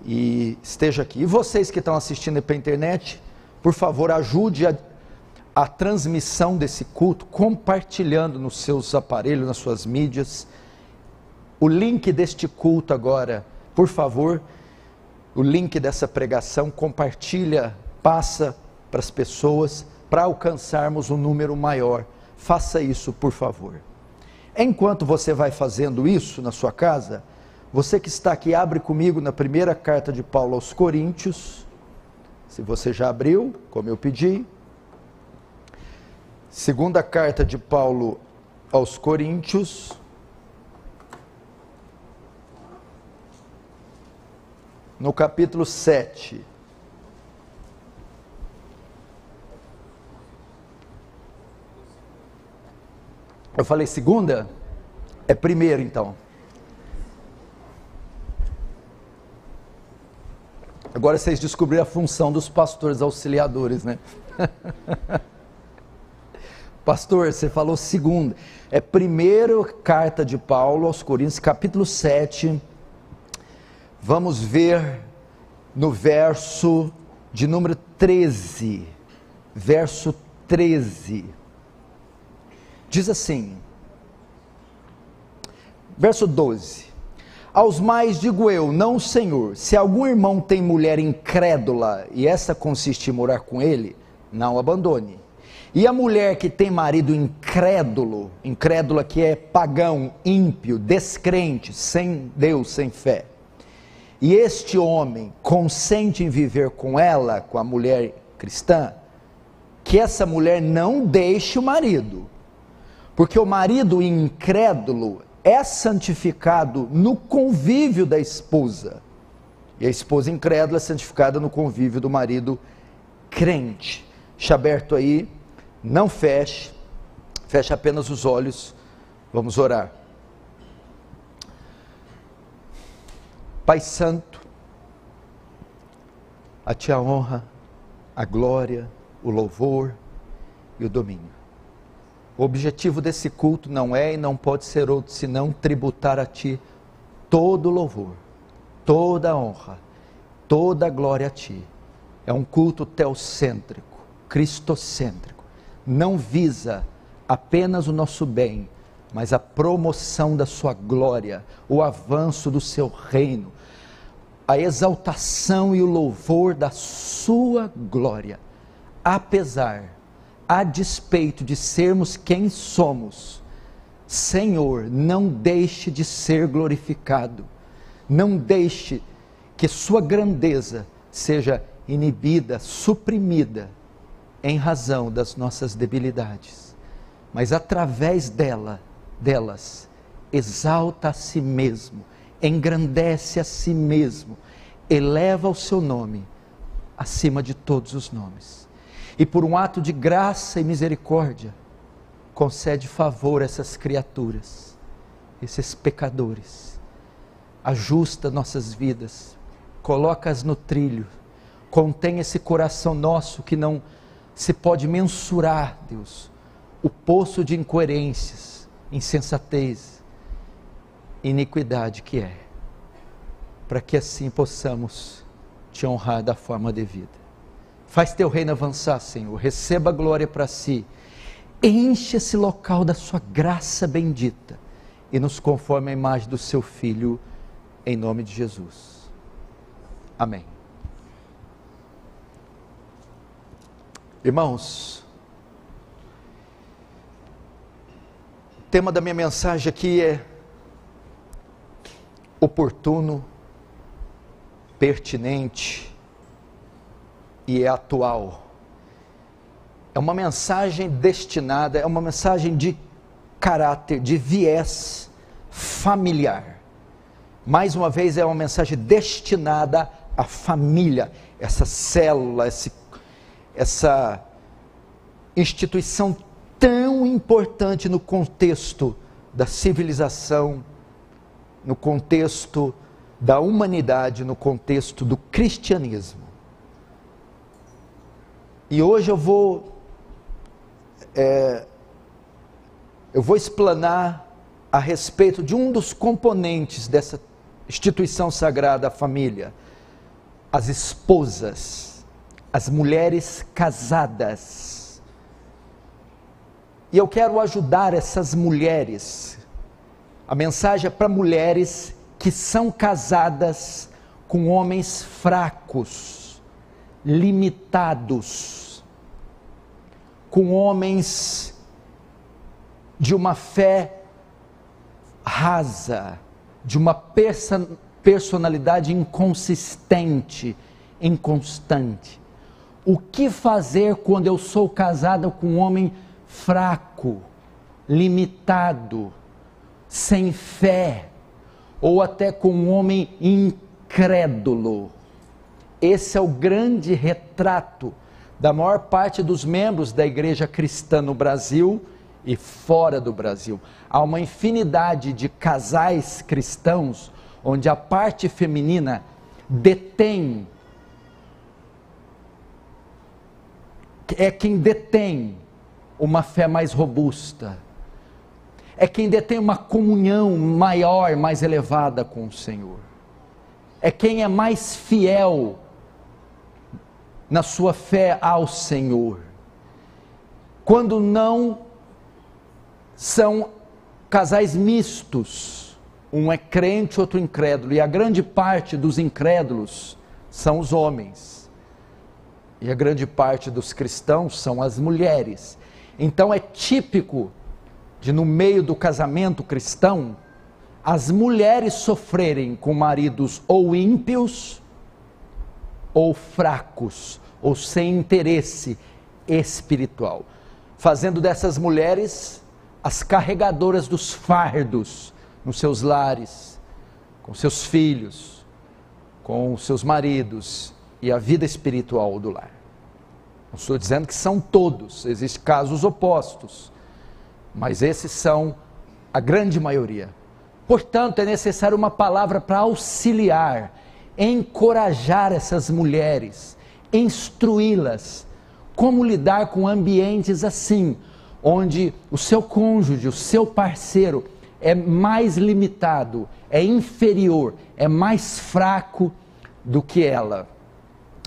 e esteja aqui. E vocês que estão assistindo pela internet, por favor, ajude a transmissão desse culto, compartilhando nos seus aparelhos, nas suas mídias. O link deste culto agora, por favor, o link dessa pregação, compartilha, passa para as pessoas, para alcançarmos um número maior. Faça isso, por favor. Enquanto você vai fazendo isso na sua casa, você que está aqui, abre comigo na primeira carta de Paulo aos Coríntios. Se você já abriu, como eu pedi. Segunda carta de Paulo aos Coríntios. No capítulo 7. Eu falei segunda? É primeiro então. Agora vocês descobriram a função dos pastores auxiliadores, né? Pastor, você falou segunda. É primeira carta de Paulo aos Coríntios, capítulo 7. Vamos ver no verso de número 13. Verso 13. Diz assim, verso 12, aos mais digo eu, não o Senhor, se algum irmão tem mulher incrédula, e essa consiste em morar com ele, não abandone. E a mulher que tem marido incrédulo, incrédula que é pagão, ímpio, descrente, sem Deus, sem fé, e este homem consente em viver com ela, com a mulher cristã, que essa mulher não deixe o marido, porque o marido incrédulo é santificado no convívio da esposa, e a esposa incrédula é santificada no convívio do marido crente. Deixa aberto aí, não feche, feche apenas os olhos, vamos orar. Pai Santo, a Ti a honra, a glória, o louvor e o domínio. O objetivo desse culto não é e não pode ser outro senão tributar a Ti todo o louvor, toda a honra, toda a glória a Ti. É um culto teocêntrico, cristocêntrico. Não visa apenas o nosso bem, mas a promoção da Sua glória, o avanço do Seu reino, a exaltação e o louvor da Sua glória, a despeito de sermos quem somos. Senhor, não deixe de ser glorificado, não deixe que Sua grandeza seja inibida, suprimida, em razão das nossas debilidades, mas através delas, exalta a si mesmo, engrandece a si mesmo, eleva o Seu nome acima de todos os nomes. E por um ato de graça e misericórdia, concede favor a essas criaturas, esses pecadores, ajusta nossas vidas, coloca-as no trilho, contém esse coração nosso que não se pode mensurar, Deus, o poço de incoerências, insensatez, iniquidade que é, para que assim possamos Te honrar da forma devida. Faz Teu reino avançar, Senhor, receba a glória para si, enche esse local da Sua graça bendita, e nos conforme a imagem do Seu Filho, em nome de Jesus. Amém. Irmãos, o tema da minha mensagem aqui é oportuno, pertinente e é atual. É uma mensagem destinada, é uma mensagem de caráter, de viés familiar. Mais uma vez, é uma mensagem destinada à família, essa célula, essa instituição tão importante no contexto da civilização, no contexto da humanidade, no contexto do cristianismo. E hoje eu vou explanar a respeito de um dos componentes dessa instituição sagrada, a família, as esposas, as mulheres casadas. E eu quero ajudar essas mulheres. A mensagem é para mulheres que são casadas com homens fracos, limitados, com homens de uma fé rasa, de uma personalidade inconsistente, inconstante. O que fazer quando eu sou casada com um homem fraco, limitado, sem fé, ou até com um homem incrédulo? Esse é o grande retrato da maior parte dos membros da igreja cristã no Brasil e fora do Brasil. Há uma infinidade de casais cristãos onde a parte feminina é quem detém uma fé mais robusta, é quem detém uma comunhão maior, mais elevada com o Senhor, é quem é mais fiel na sua fé ao Senhor. Quando não são casais mistos, um é crente, outro incrédulo, e a grande parte dos incrédulos são os homens, e a grande parte dos cristãos são as mulheres. Então é típico de, no meio do casamento cristão, as mulheres sofrerem com maridos ou ímpios, ou fracos, ou sem interesse espiritual, fazendo dessas mulheres as carregadoras dos fardos nos seus lares, com seus filhos, com seus maridos e a vida espiritual do lar. Não estou dizendo que são todos, existem casos opostos, mas esses são a grande maioria. Portanto, é necessário uma palavra para auxiliar, encorajar essas mulheres, instruí-las como lidar com ambientes assim, onde o seu cônjuge, o seu parceiro é mais limitado, é inferior, é mais fraco do que ela.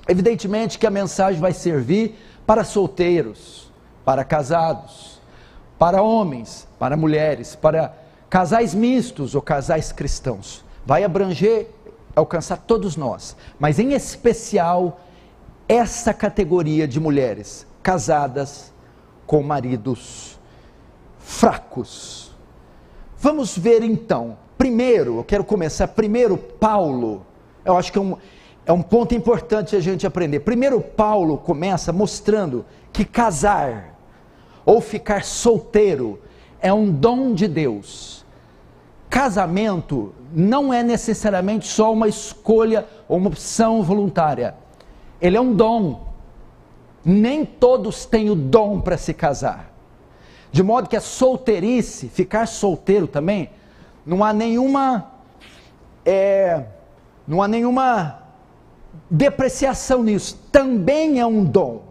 Evidentemente que a mensagem vai servir para solteiros, para casados, para homens, para mulheres, para casais mistos ou casais cristãos. Vai abranger, alcançar todos nós, mas em especial essa categoria de mulheres casadas com maridos fracos. Vamos ver então, primeiro, eu quero começar, Paulo, eu acho que é um ponto importante a gente aprender. Primeiro Paulo começa mostrando que casar ou ficar solteiro é um dom de Deus. Casamento não é necessariamente só uma escolha ou uma opção voluntária, ele é um dom. Nem todos têm o dom para se casar, de modo que a solteirice, ficar solteiro também, não há nenhuma depreciação nisso, também é um dom.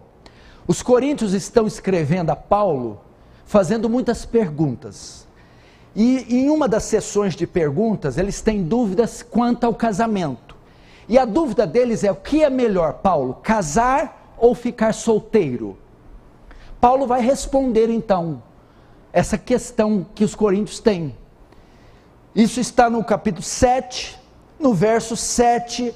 Os coríntios estão escrevendo a Paulo, fazendo muitas perguntas, e em uma das sessões de perguntas, eles têm dúvidas quanto ao casamento, e a dúvida deles é: o que é melhor, Paulo, casar ou ficar solteiro? Paulo vai responder então essa questão que os coríntios têm. Isso está no capítulo 7, no verso 7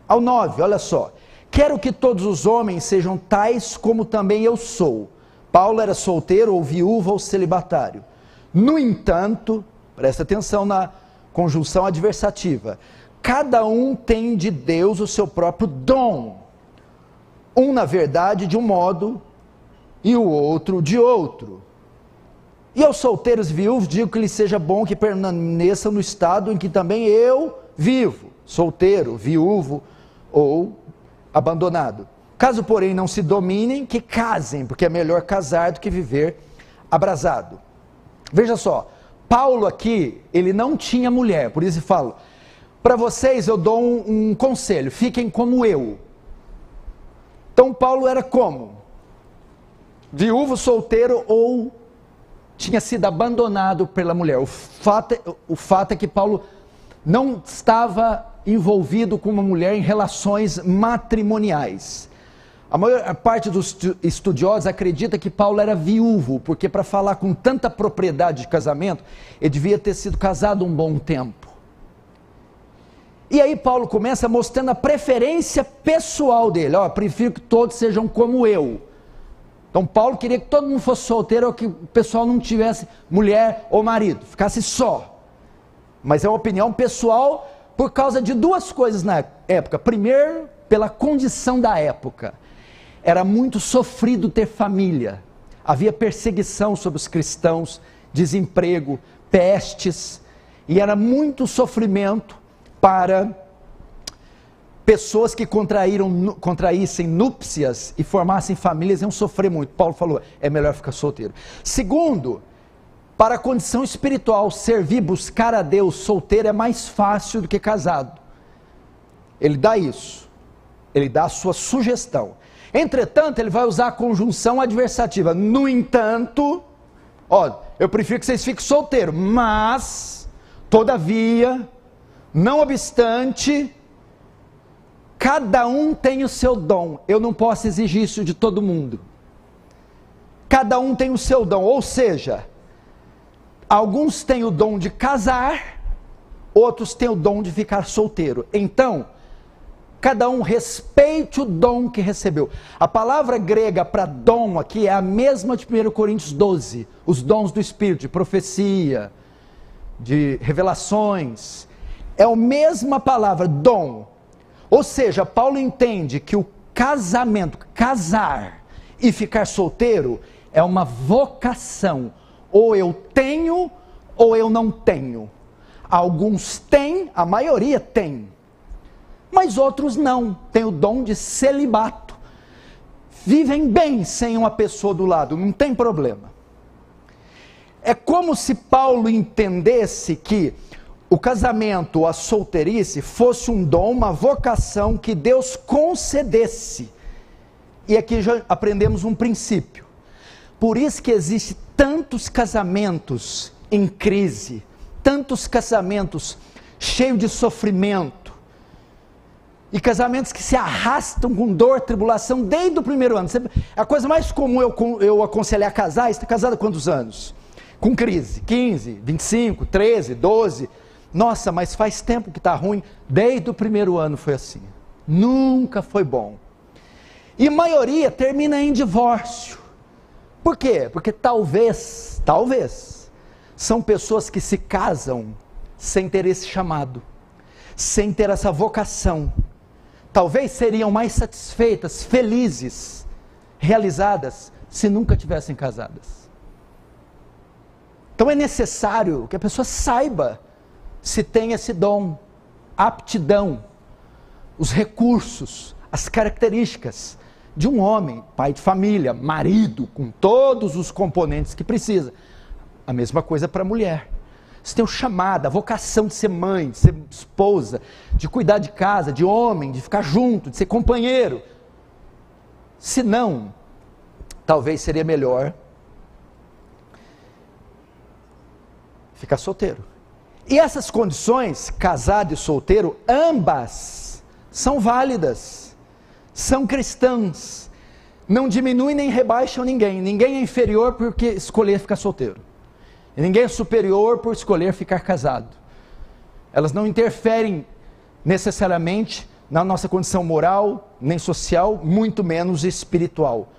ao 9, olha só: quero que todos os homens sejam tais como também eu sou. Paulo era solteiro ou viúvo ou celibatário. No entanto, presta atenção na conjunção adversativa, cada um tem de Deus o seu próprio dom, um na verdade de um modo e o outro de outro. E aos solteiros e viúvos digo que lhes seja bom que permaneçam no estado em que também eu vivo, solteiro, viúvo ou abandonado. Caso porém não se dominem, que casem, porque é melhor casar do que viver abrasado. Veja só, Paulo aqui, ele não tinha mulher, por isso eu falo, para vocês eu dou um conselho, fiquem como eu. Então Paulo era como? Viúvo, solteiro ou tinha sido abandonado pela mulher. O fato é que Paulo não estava envolvido com uma mulher em relações matrimoniais. A maior parte dos estudiosos acredita que Paulo era viúvo, porque para falar com tanta propriedade de casamento, ele devia ter sido casado um bom tempo. E aí Paulo começa mostrando a preferência pessoal dele. Ó, prefiro que todos sejam como eu. Então Paulo queria que todo mundo fosse solteiro, ou que o pessoal não tivesse mulher ou marido, ficasse só. Mas é uma opinião pessoal por causa de duas coisas na época. Primeiro, pela condição da época. Era muito sofrido ter família. Havia perseguição sobre os cristãos, desemprego, pestes, e era muito sofrimento para pessoas que contraíssem núpcias e formassem famílias, iam sofrer muito. Paulo falou, é melhor ficar solteiro. Segundo, para a condição espiritual, servir, buscar a Deus solteiro é mais fácil do que casado. Ele dá isso, ele dá a sua sugestão. Entretanto, ele vai usar a conjunção adversativa. No entanto, ó, eu prefiro que vocês fiquem solteiros, mas, todavia, não obstante, cada um tem o seu dom. Eu não posso exigir isso de todo mundo. Cada um tem o seu dom, ou seja, alguns têm o dom de casar, outros têm o dom de ficar solteiro. Então, cada um respeite o dom que recebeu. A palavra grega para dom aqui é a mesma de 1 Coríntios 12, os dons do Espírito, de profecia, de revelações. É a mesma palavra, dom. Ou seja, Paulo entende que o casamento, casar e ficar solteiro, é uma vocação. Ou eu tenho, ou eu não tenho. Alguns têm, a maioria tem. Mas outros não, têm o dom de celibato. Vivem bem sem uma pessoa do lado, não tem problema. É como se Paulo entendesse que o casamento, a solteirice, fosse um dom, uma vocação que Deus concedesse. E aqui já aprendemos um princípio. Por isso que existem tantos casamentos em crise, tantos casamentos cheios de sofrimento, e casamentos que se arrastam com dor, tribulação, desde o primeiro ano. A coisa mais comum eu aconselhar casar, você está casado há quantos anos? Com crise, 15, 25, 13, 12... Nossa, mas faz tempo que está ruim. Desde o primeiro ano foi assim. Nunca foi bom. E a maioria termina em divórcio. Por quê? Porque talvez, são pessoas que se casam sem ter esse chamado, sem ter essa vocação. Talvez seriam mais satisfeitas, felizes, realizadas, se nunca tivessem casadas. Então é necessário que a pessoa saiba se tem esse dom, aptidão, os recursos, as características de um homem, pai de família, marido, com todos os componentes que precisa. A mesma coisa para a mulher. Você tem o chamado, a vocação de ser mãe, de ser esposa, de cuidar de casa, de homem, de ficar junto, de ser companheiro. Se não, talvez seria melhor ficar solteiro. E essas condições, casado e solteiro, ambas são válidas, são cristãs, não diminuem nem rebaixam ninguém. Ninguém é inferior porque escolher ficar solteiro, e ninguém é superior por escolher ficar casado. Elas não interferem necessariamente na nossa condição moral, nem social, muito menos espiritual.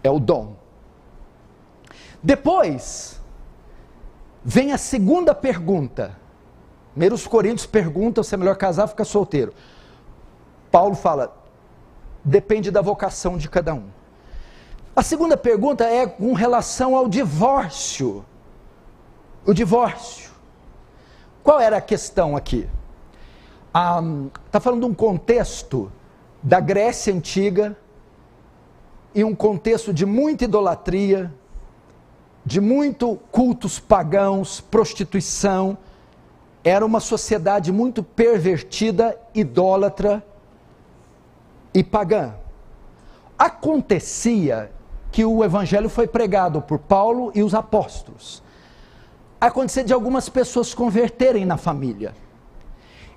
É o dom. Depois vem a segunda pergunta. 1 Coríntios pergunta se é melhor casar ou ficar solteiro. Paulo fala, depende da vocação de cada um. A segunda pergunta é com relação ao divórcio. O divórcio. Qual era a questão aqui? Está falando de um contexto da Grécia Antiga, e um contexto de muita idolatria, de muito cultos pagãos, prostituição. Era uma sociedade muito pervertida, idólatra e pagã. Acontecia que o evangelho foi pregado por Paulo e os apóstolos. Acontecia de algumas pessoas se converterem na família.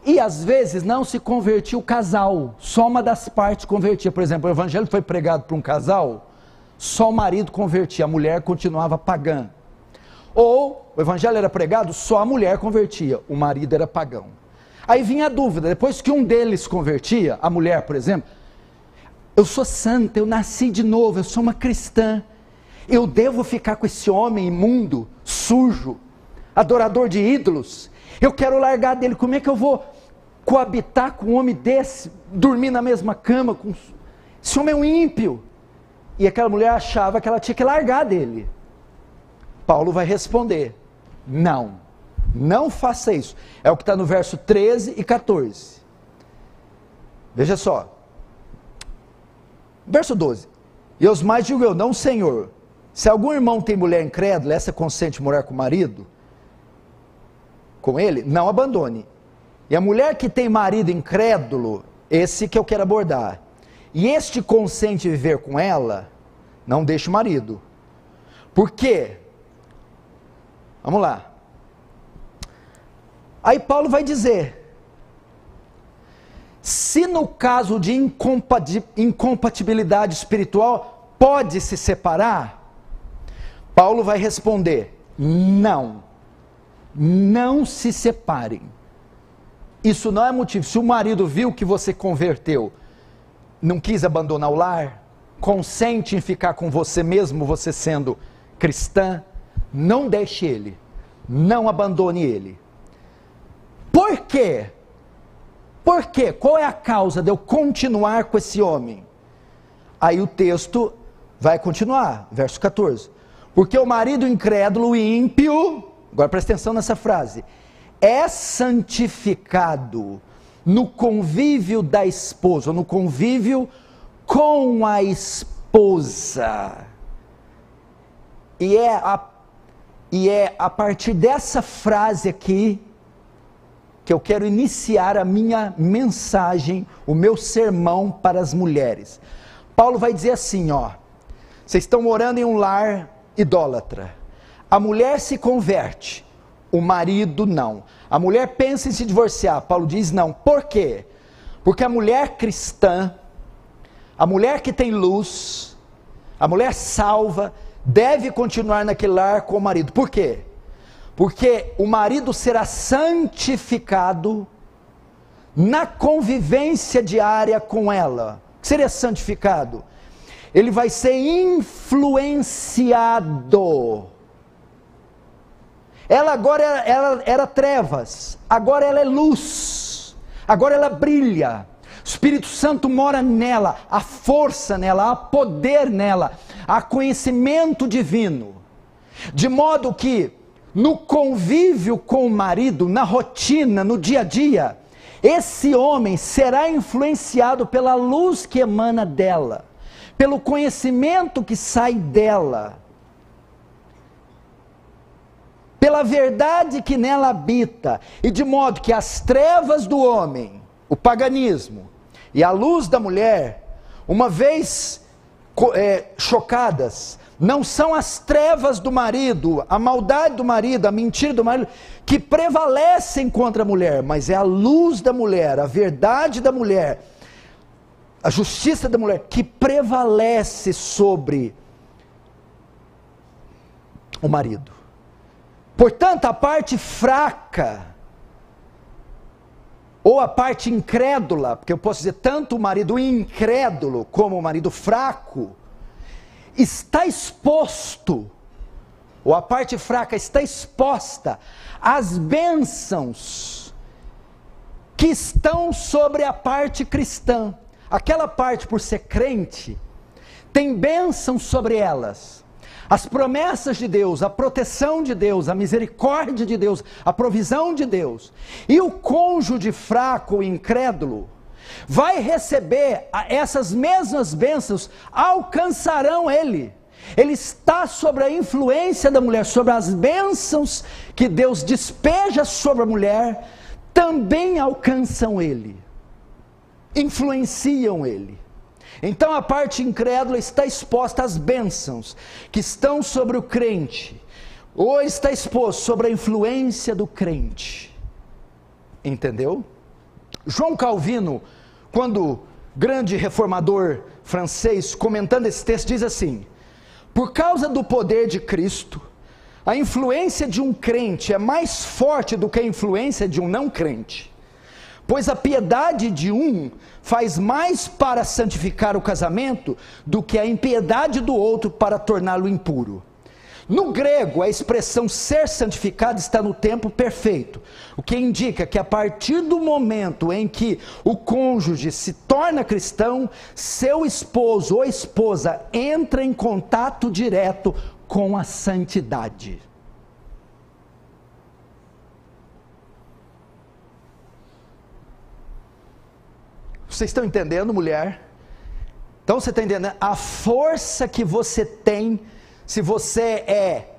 E às vezes não se convertia o casal, só uma das partes convertia. Por exemplo, o evangelho foi pregado para um casal, só o marido convertia, a mulher continuava pagã. Ou o evangelho era pregado, só a mulher convertia, o marido era pagão. Aí vinha a dúvida, depois que um deles convertia, a mulher, por exemplo, eu sou santa, eu nasci de novo, eu sou uma cristã, eu devo ficar com esse homem imundo, sujo, adorador de ídolos? Eu quero largar dele, como é que eu vou coabitar com um homem desse, dormir na mesma cama, com... esse homem é um ímpio. E aquela mulher achava que ela tinha que largar dele. Paulo vai responder, não faça isso. É o que está no verso 13 e 14. Veja só. Verso 12. E aos mais digo eu, não Senhor, se algum irmão tem mulher incrédula, essa consente morar com o marido, com ele, não abandone. E a mulher que tem marido incrédulo, esse que eu quero abordar, e este consente viver com ela, não deixe o marido. Por quê? Vamos lá. Aí Paulo vai dizer, se no caso de incompatibilidade espiritual, pode se separar? Paulo vai responder, não se separem. Isso não é motivo. Se o marido viu que você converteu, não quis abandonar o lar, consente em ficar com você mesmo, você sendo cristã, não deixe ele, não abandone ele. Por quê? Por quê? Qual é a causa de eu continuar com esse homem? Aí o texto vai continuar, verso 14. Porque o marido incrédulo e ímpio, agora presta atenção nessa frase, é santificado no convívio da esposa, no convívio com a esposa. E é a partir dessa frase aqui que eu quero iniciar a minha mensagem, o meu sermão para as mulheres. Paulo vai dizer assim, ó, vocês estão morando em um lar idólatra, a mulher se converte, o marido não. A mulher pensa em se divorciar, Paulo diz não. Por quê? Porque a mulher cristã, a mulher que tem luz, a mulher salva, deve continuar naquele lar com o marido. Por quê? Porque o marido será santificado na convivência diária com ela. O que seria santificado? Ele vai ser influenciado. Ela agora era trevas, agora ela é luz, agora ela brilha. O Espírito Santo mora nela, há força nela, há poder nela, há conhecimento divino. De modo que no convívio com o marido, na rotina, no dia a dia, esse homem será influenciado pela luz que emana dela, pelo conhecimento que sai dela, pela verdade que nela habita, e de modo que as trevas do homem, o paganismo, e a luz da mulher, uma vez chocadas, não são as trevas do marido, a maldade do marido, a mentira do marido, que prevalecem contra a mulher, mas é a luz da mulher, a verdade da mulher, a justiça da mulher, que prevalece sobre o marido. Portanto, a parte fraca, ou a parte incrédula, porque eu posso dizer tanto o marido incrédulo como o marido fraco, está exposto, ou a parte fraca está exposta às bênçãos que estão sobre a parte cristã. Aquela parte, por ser crente, tem bênçãos sobre elas. As promessas de Deus, a proteção de Deus, a misericórdia de Deus, a provisão de Deus. E o cônjuge fraco e incrédulo vai receber essas mesmas bênçãos, alcançarão ele. Ele está sobre a influência da mulher, sobre as bênçãos que Deus despeja sobre a mulher, também alcançam ele, influenciam ele. Então a parte incrédula está exposta às bênçãos que estão sobre o crente, ou está exposto sobre a influência do crente. Entendeu? João Calvino, quando grande reformador francês, comentando esse texto, diz assim: por causa do poder de Cristo, a influência de um crente é mais forte do que a influência de um não crente, pois a piedade de um faz mais para santificar o casamento do que a impiedade do outro para torná-lo impuro. No grego, a expressão ser santificado está no tempo perfeito, o que indica que a partir do momento em que o cônjuge se torna cristão, seu esposo ou esposa entra em contato direto com a santidade. Vocês estão entendendo, mulher? Então você está entendendo a força que você tem, se você é,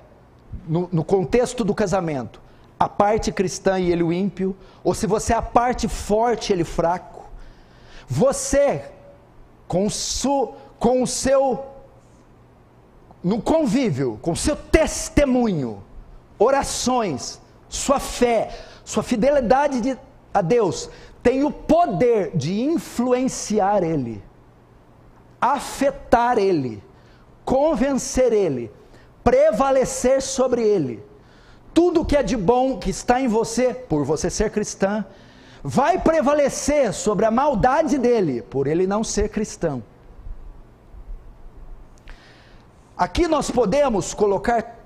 no contexto do casamento, a parte cristã e ele o ímpio, ou se você é a parte forte e ele fraco. Você, com o seu, no convívio, com o seu testemunho, orações, sua fé, sua fidelidade a Deus, tem o poder de influenciar ele, afetar ele, convencer ele, prevalecer sobre ele. Tudo que é de bom que está em você, por você ser cristã, vai prevalecer sobre a maldade dele, por ele não ser cristão. Aqui nós podemos colocar,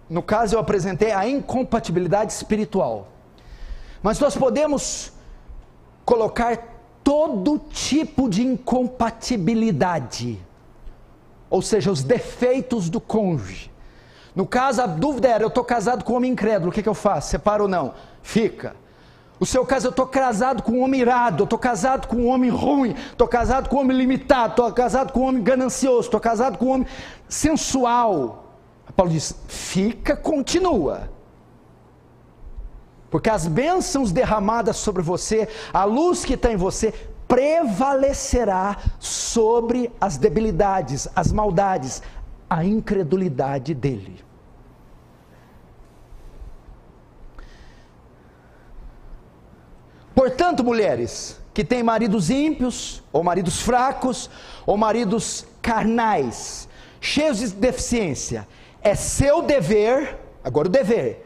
no caso eu apresentei a incompatibilidade espiritual, mas nós podemos colocar todo tipo de incompatibilidade, ou seja, os defeitos do cônjuge. No caso, a dúvida era: eu estou casado com um homem incrédulo, o que eu faço? Separo ou não? Fica. O seu caso: eu estou casado com um homem irado, eu estou casado com um homem ruim, estou casado com um homem limitado, estou casado com um homem ganancioso, estou casado com um homem sensual. Paulo diz: fica, continua. Porque as bênçãos derramadas sobre você, a luz que está em você, prevalecerá sobre as debilidades, as maldades, a incredulidade dele. Portanto, mulheres que têm maridos ímpios, ou maridos fracos, ou maridos carnais, cheios de deficiência, é seu dever, agora o dever,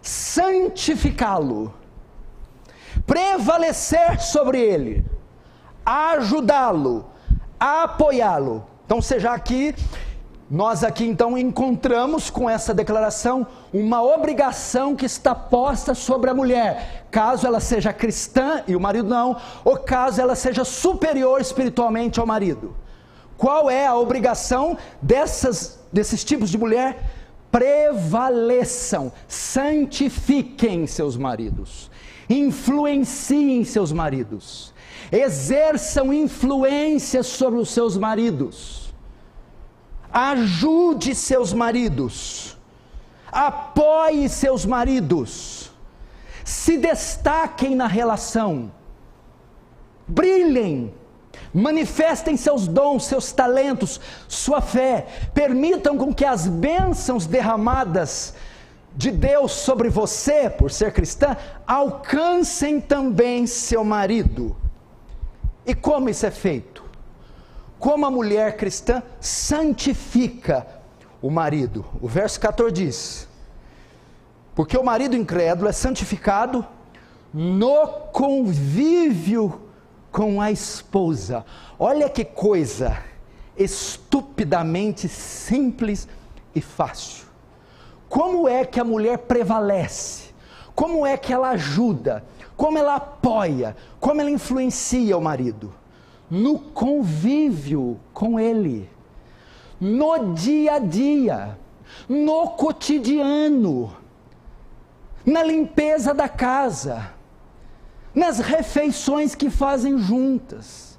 santificá-lo, prevalecer sobre ele, ajudá-lo, apoiá-lo. Então, seja aqui, nós aqui então encontramos com essa declaração uma obrigação que está posta sobre a mulher, caso ela seja cristã e o marido não, ou caso ela seja superior espiritualmente ao marido. Qual é a obrigação desses tipos de mulher? Prevaleçam, santifiquem seus maridos, influenciem seus maridos, exerçam influência sobre os seus maridos, ajude seus maridos, apoie seus maridos, se destaquem na relação, brilhem, manifestem seus dons, seus talentos, sua fé, permitam com que as bênçãos derramadas de Deus sobre você, por ser cristã, alcancem também seu marido. E como isso é feito? Como a mulher cristã santifica o marido? O verso 14 diz: porque o marido incrédulo é santificado no convívio com a esposa. Olha que coisa estupidamente simples e fácil. Como é que a mulher prevalece? Como é que ela ajuda? Como ela apoia? Como ela influencia o marido? No convívio com ele, no dia a dia, no cotidiano, na limpeza da casa, nas refeições que fazem juntas,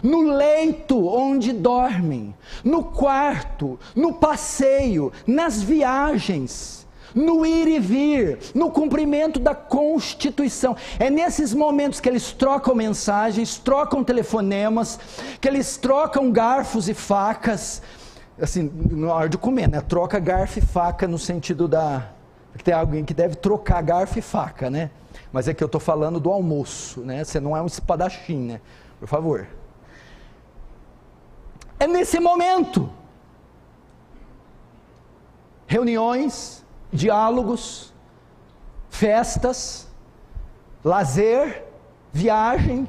no leito onde dormem, no quarto, no passeio, nas viagens, no ir e vir, no cumprimento da Constituição. É nesses momentos que eles trocam mensagens, trocam telefonemas, que eles trocam garfos e facas, assim, na hora de comer, né? Troca garfo e faca no sentido Porque tem alguém que deve trocar garfo e faca, né? Mas é que eu estou falando do almoço, né? Você não é um espadachim, né? Por favor. É nesse momento. Reuniões, diálogos, festas, lazer, viagem,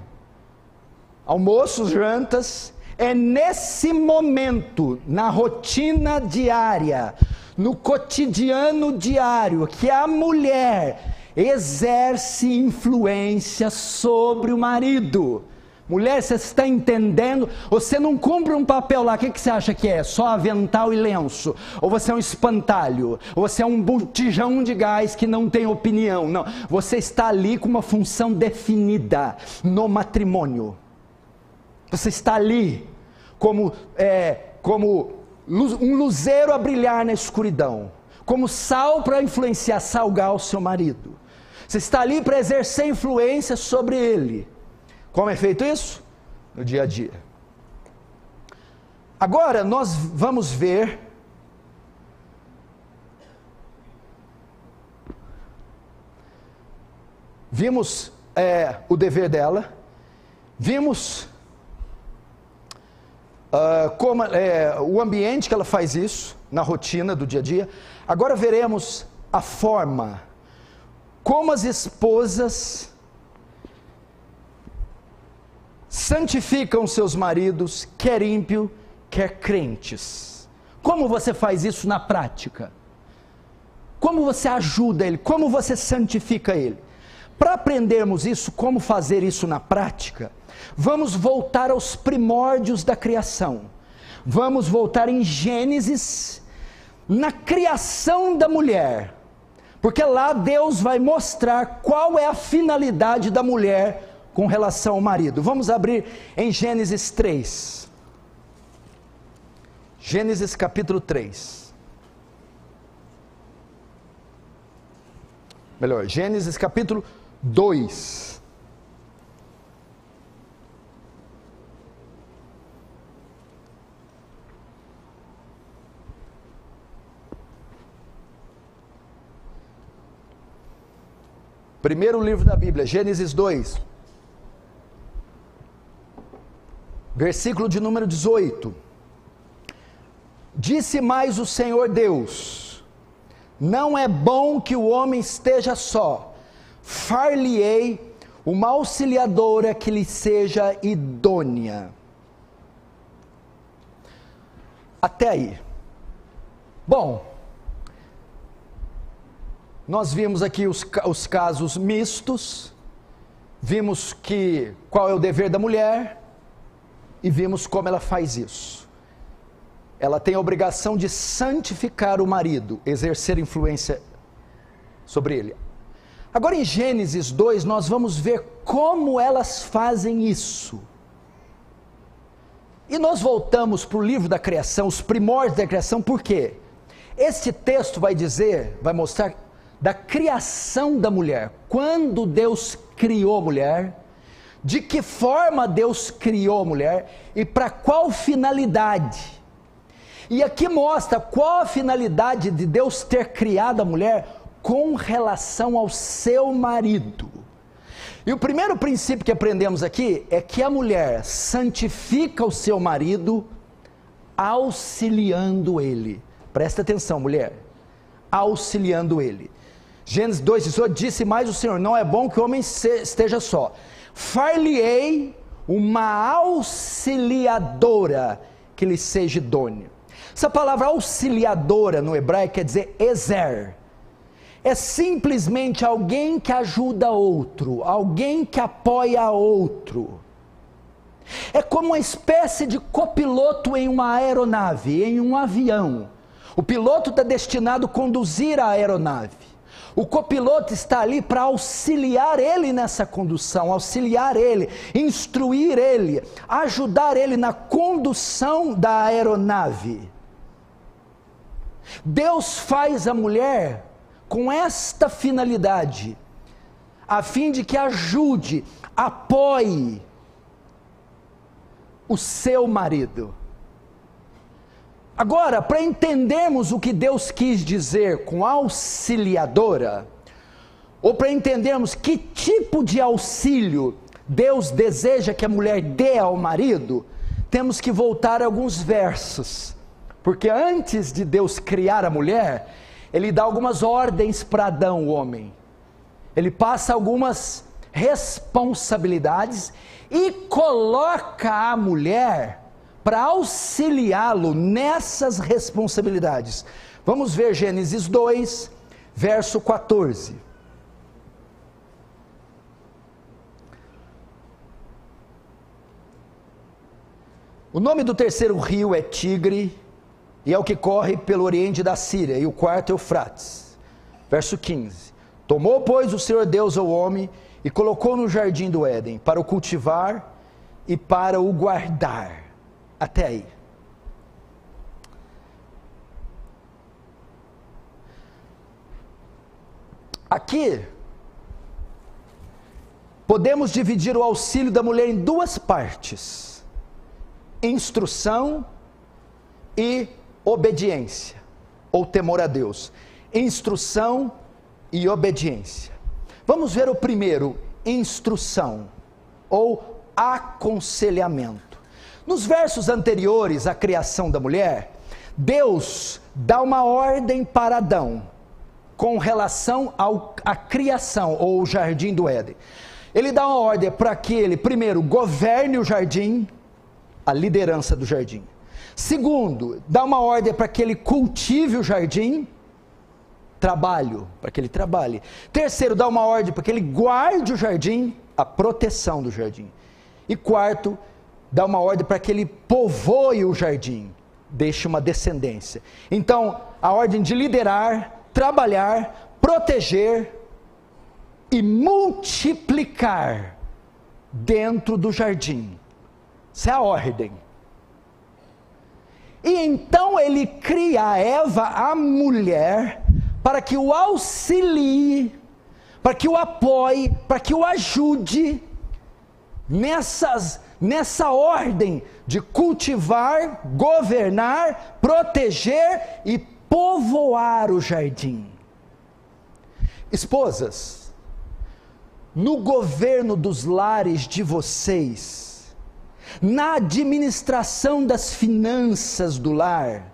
almoços, jantas. É nesse momento, na rotina diária, no cotidiano diário, que a mulher exerce influência sobre o marido. Mulher, você está entendendo? Você não cumpre um papel lá, o que você acha que é? Só avental e lenço? Ou você é um espantalho? Ou você é um botijão de gás que não tem opinião? Não, você está ali com uma função definida no matrimônio. Você está ali como um luzeiro a brilhar na escuridão, como sal para influenciar, salgar o seu marido. Você está ali para exercer influência sobre ele. Como é feito isso? No dia a dia. Agora nós vamos ver vimos o dever dela, vimos como o ambiente que ela faz isso, na rotina do dia a dia. Agora veremos a forma, como as esposas santificam seus maridos, quer ímpio, quer crentes. Como você faz isso na prática? Como você ajuda ele? Como você santifica ele? Para aprendermos isso, como fazer isso na prática, vamos voltar aos primórdios da criação. Vamos voltar em Gênesis, na criação da mulher. Porque lá Deus vai mostrar qual é a finalidade da mulher com relação ao marido. Vamos abrir em Gênesis 3. Gênesis capítulo 3. Melhor, Gênesis capítulo 2. Primeiro livro da Bíblia, Gênesis 2. Versículo de número 18. Disse mais o Senhor Deus: não é bom que o homem esteja só, far-lhe-ei uma auxiliadora que lhe seja idônea. Até aí. Bom, nós vimos aqui os casos mistos, vimos qual é o dever da mulher, e vimos como ela faz isso. Ela tem a obrigação de santificar o marido, exercer influência sobre ele. Agora em Gênesis 2 nós vamos ver como elas fazem isso. E nós voltamos para o livro da criação, os primórdios da criação, por quê? Este texto vai mostrar da criação da mulher, quando Deus criou a mulher, de que forma Deus criou a mulher e para qual finalidade. E aqui mostra qual a finalidade de Deus ter criado a mulher com relação ao seu marido. E o primeiro princípio que aprendemos aqui é que a mulher santifica o seu marido auxiliando ele. Presta atenção, mulher. Auxiliando ele. Gênesis 2:18 disse mais o Senhor: não é bom que o homem esteja só. Far-lhe-ei uma auxiliadora que lhe seja idônea. Essa palavra auxiliadora no hebraico quer dizer ezer. É simplesmente alguém que ajuda outro, alguém que apoia outro. É como uma espécie de copiloto em uma aeronave, em um avião. O piloto está destinado a conduzir a aeronave. O copiloto está ali para auxiliar ele nessa condução, auxiliar ele, instruir ele, ajudar ele na condução da aeronave. Deus faz a mulher com esta finalidade, a fim de que ajude, apoie o seu marido. Agora, para entendermos o que Deus quis dizer com auxiliadora, ou para entendermos que tipo de auxílio Deus deseja que a mulher dê ao marido, temos que voltar a alguns versos, porque antes de Deus criar a mulher, Ele dá algumas ordens para Adão, o homem. Ele passa algumas responsabilidades e coloca a mulher para auxiliá-lo nessas responsabilidades. Vamos ver Gênesis 2, verso 14. O nome do terceiro rio é Tigre, e é o que corre pelo oriente da Síria, e o quarto é Eufrates. Verso 15. Tomou, pois, o Senhor Deus ao homem, e colocou no jardim do Éden, para o cultivar e para o guardar. Até aí. Aqui, podemos dividir o auxílio da mulher em duas partes: instrução e obediência, ou temor a Deus. Instrução e obediência. Vamos ver o primeiro, instrução, ou aconselhamento. Nos versos anteriores à criação da mulher, Deus dá uma ordem para Adão, com relação à criação, ou o jardim do Éden. Ele dá uma ordem para que ele, primeiro, governe o jardim, a liderança do jardim. Segundo, dá uma ordem para que ele cultive o jardim, trabalho, para que ele trabalhe. Terceiro, dá uma ordem para que ele guarde o jardim, a proteção do jardim. E quarto, dá uma ordem para que ele povoe o jardim, deixe uma descendência. Então, a ordem de liderar, trabalhar, proteger e multiplicar dentro do jardim. Essa é a ordem. E então ele cria a Eva, a mulher, para que o auxilie, para que o apoie, para que o ajude nessa ordem de cultivar, governar, proteger e povoar o jardim. Esposas, no governo dos lares de vocês, na administração das finanças do lar,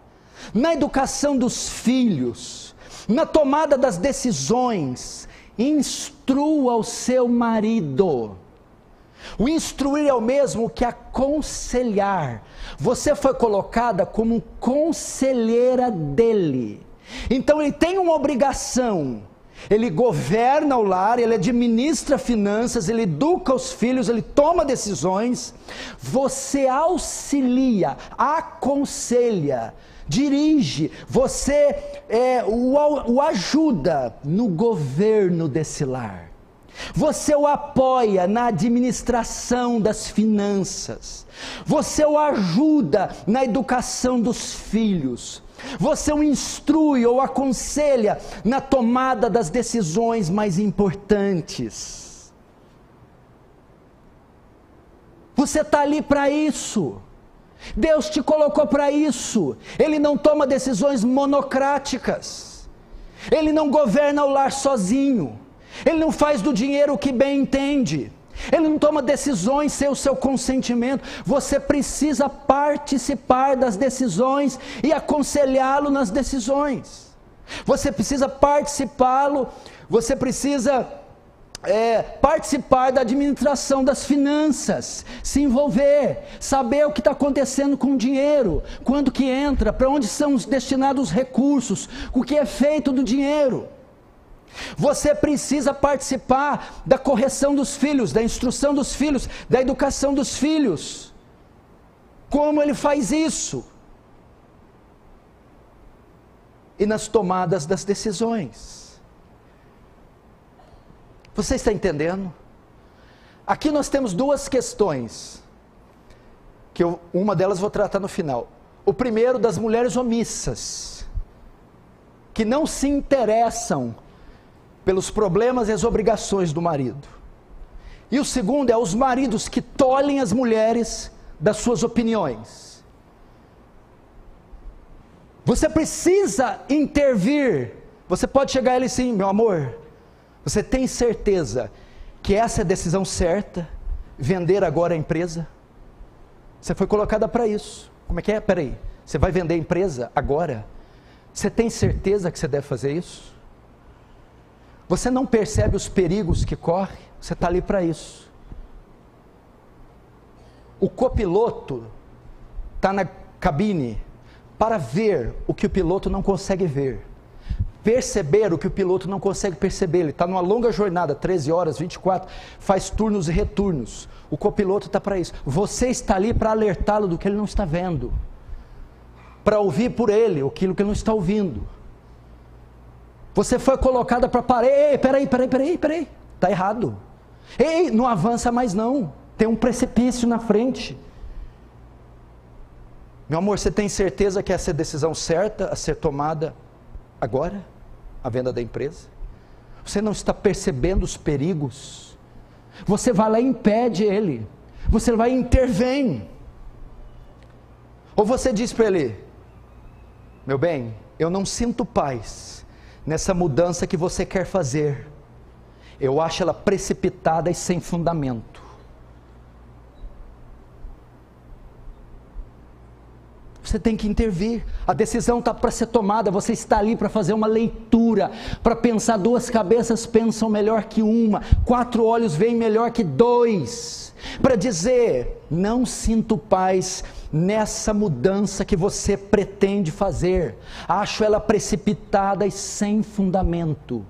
na educação dos filhos, na tomada das decisões, instrua o seu marido. O instruir é o mesmo que aconselhar. Você foi colocada como conselheira dele. Então ele tem uma obrigação. Ele governa o lar, ele administra finanças, ele educa os filhos, ele toma decisões. Você auxilia, aconselha, dirige, você o ajuda no governo desse lar. Você o apoia na administração das finanças. Você o ajuda na educação dos filhos. Você o instrui ou aconselha na tomada das decisões mais importantes. Você está ali para isso. Deus te colocou para isso. Ele não toma decisões monocráticas. Ele não governa o lar sozinho. Ele não faz do dinheiro o que bem entende. Ele não toma decisões sem o seu consentimento. Você precisa participar das decisões e aconselhá-lo nas decisões. Você precisa participá-lo, você precisa participar da administração das finanças, se envolver, saber o que está acontecendo com o dinheiro, quando que entra, para onde são destinados os recursos, o que é feito do dinheiro. Você precisa participar da correção dos filhos, da instrução dos filhos, da educação dos filhos. Como ele faz isso? E nas tomadas das decisões. Você está entendendo? Aqui nós temos duas questões, que uma delas vou tratar no final. O primeiro, das mulheres omissas, que não se interessam pelos problemas e as obrigações do marido. E o segundo é os maridos que tolhem as mulheres das suas opiniões. Você precisa intervir. Você pode chegar a ele assim: meu amor, você tem certeza que essa é a decisão certa? Vender agora a empresa? Você foi colocada para isso. Como é que é? Peraí, você vai vender a empresa agora? Você tem certeza que você deve fazer isso? Você não percebe os perigos que corre? Você está ali para isso. O copiloto está na cabine para ver o que o piloto não consegue ver, perceber o que o piloto não consegue perceber. Ele está numa longa jornada, 13 horas, 24, faz turnos e retornos. O copiloto está para isso. Você está ali para alertá-lo do que ele não está vendo, para ouvir por ele aquilo que ele não está ouvindo. Você foi colocada para parar. Ei, peraí, está errado. Ei, não avança mais não, tem um precipício na frente. Meu amor, você tem certeza que essa é a decisão certa a ser tomada agora? A venda da empresa? Você não está percebendo os perigos? Você vai lá e impede ele. Você vai e intervém. Ou você diz para ele: meu bem, eu não sinto paz nessa mudança que você quer fazer. Eu acho ela precipitada e sem fundamento. Você tem que intervir. A decisão está para ser tomada. Você está ali para fazer uma leitura, para pensar. Duas cabeças pensam melhor que uma, 4 olhos veem melhor que 2, para dizer: não sinto paz nessa mudança que você pretende fazer, acho ela precipitada e sem fundamento.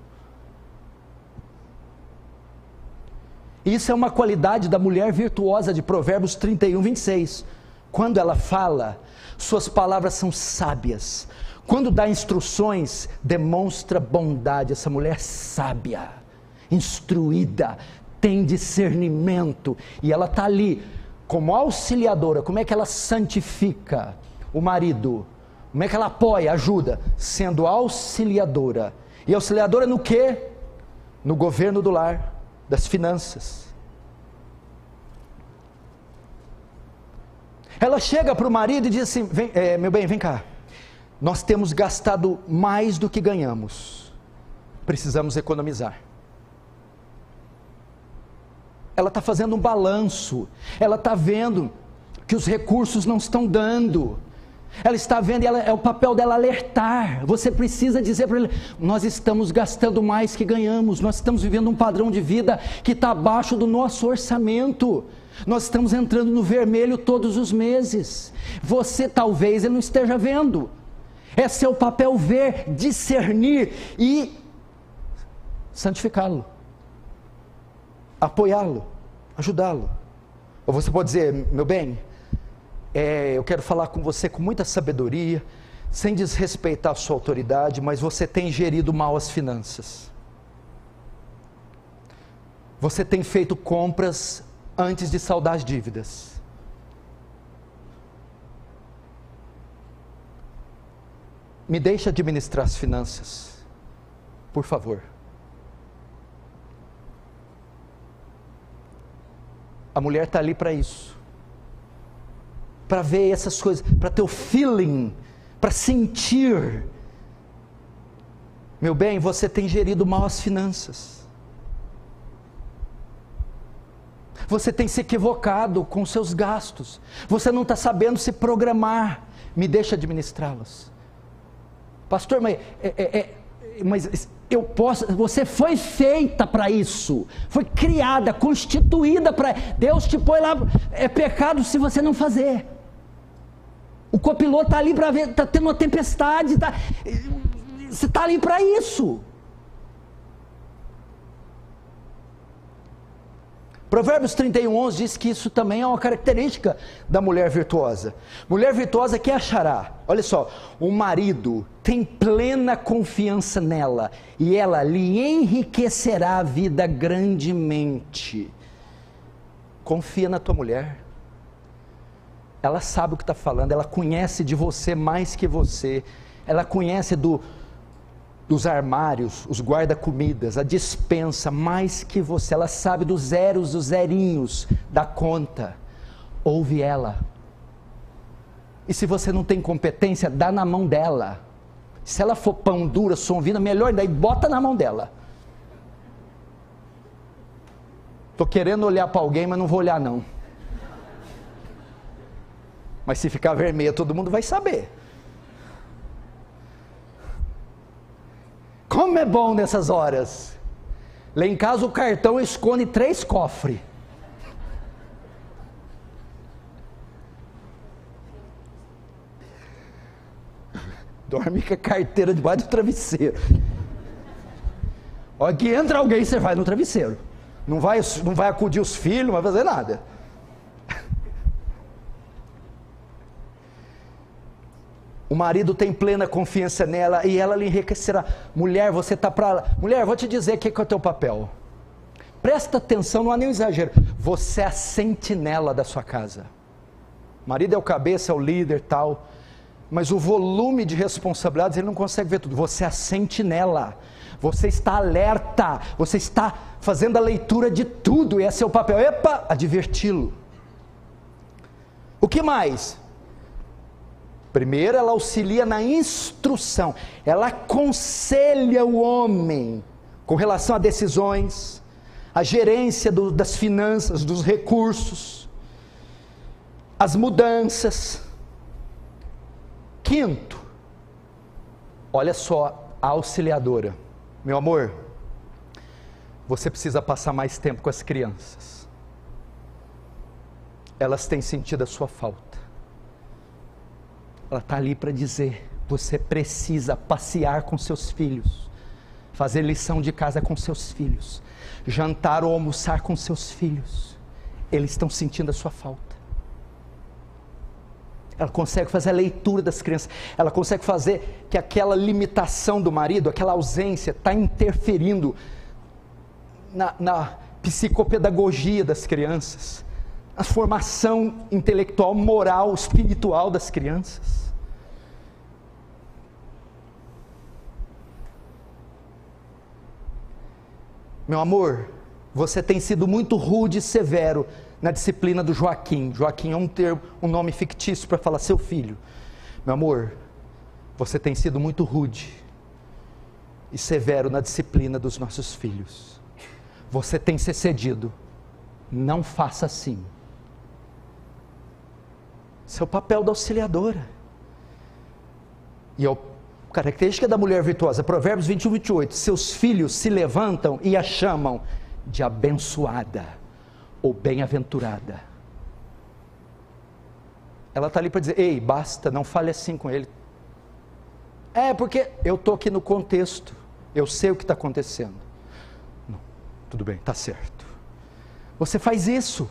Isso é uma qualidade da mulher virtuosa de Provérbios 31, 26. Quando ela fala, suas palavras são sábias. Quando dá instruções, demonstra bondade. Essa mulher sábia, instruída, tem discernimento, e ela está ali como auxiliadora. Como é que ela santifica o marido? Como é que ela apoia, ajuda? Sendo auxiliadora. E auxiliadora no quê? No governo do lar, das finanças. Ela chega para o marido e diz assim: meu bem, vem cá, nós temos gastado mais do que ganhamos, precisamos economizar. Ela está fazendo um balanço, ela está vendo que os recursos não estão dando, ela está vendo, é o papel dela alertar. Você precisa dizer para ele: nós estamos gastando mais que ganhamos, nós estamos vivendo um padrão de vida que está abaixo do nosso orçamento, nós estamos entrando no vermelho todos os meses. Você talvez ele não esteja vendo, é seu papel ver, discernir e santificá-lo, apoiá-lo, ajudá-lo. Ou você pode dizer: meu bem, eu quero falar com você com muita sabedoria, sem desrespeitar a sua autoridade, mas você tem gerido mal as finanças. Você tem feito compras antes de saldar as dívidas. Me deixe administrar as finanças, por favor. A mulher está ali para isso, para ver essas coisas, para ter o feeling, para sentir. Meu bem, você tem gerido mal as finanças, você tem se equivocado com os seus gastos, você não está sabendo se programar. Me deixa administrá-los. Pastor, mas eu posso? Você foi feita para isso, foi criada, constituída para. Deus te põe lá. É pecado se você não fazer. O copiloto está ali para ver, está tendo uma tempestade, você está ali para isso. Provérbios 31:11 diz que isso também é uma característica da mulher virtuosa. Mulher virtuosa, que achará? Olha só, o marido tem plena confiança nela, e ela lhe enriquecerá a vida grandemente. Confia na tua mulher. Ela sabe o que está falando, ela conhece de você mais que você, ela conhece dos armários, os guarda-comidas, a despensa mais que você, ela sabe dos zeros, dos zerinhos da conta. Ouve ela, E se você não tem competência, dá na mão dela. Se ela for pão dura, sonvina, melhor daí, bota na mão dela. Estou querendo olhar para alguém, mas não vou olhar não. Mas se ficar vermelha, todo mundo vai saber. Como é bom nessas horas. Lá em casa o cartão esconde 3 cofres. Dorme com a carteira debaixo do travesseiro. Olha que entra alguém, você vai no travesseiro. Não vai acudir os filhos, não vai fazer nada. O marido tem plena confiança nela e ela lhe enriquecerá. Mulher, você está para lá. Mulher, vou te dizer o que é o teu papel. Presta atenção, não há nenhum exagero. Você é a sentinela da sua casa. O marido é o cabeça, é o líder, tal. Mas o volume de responsabilidades, ele não consegue ver tudo. Você é a sentinela. Você está alerta. Você está fazendo a leitura de tudo. Esse é o papel. Epa, adverti-lo. O que mais? Primeiro, ela auxilia na instrução, ela aconselha o homem com relação a decisões, a gerência das finanças, dos recursos, as mudanças. Quinto, olha só, a auxiliadora. Meu amor, você precisa passar mais tempo com as crianças. Elas têm sentido a sua falta. Ela está ali para dizer, você precisa passear com seus filhos, fazer lição de casa com seus filhos, jantar ou almoçar com seus filhos. Eles estão sentindo a sua falta. Ela consegue fazer a leitura das crianças, ela consegue fazer que aquela limitação do marido, aquela ausência, está interferindo na psicopedagogia das crianças, a formação intelectual, moral, espiritual das crianças. Meu amor, você tem sido muito rude e severo na disciplina do Joaquim. Joaquim é um nome fictício para falar seu filho. Meu amor, você tem sido muito rude e severo na disciplina dos nossos filhos. Você tem se excedido. Não faça assim. Esse é o papel da auxiliadora. E a característica da mulher virtuosa, Provérbios 21, 28. Seus filhos se levantam e a chamam de abençoada ou bem-aventurada. Ela está ali para dizer, ei, basta, não fale assim com ele. É, porque eu estou aqui no contexto, eu sei o que está acontecendo. Não, tudo bem, está certo. Você faz isso.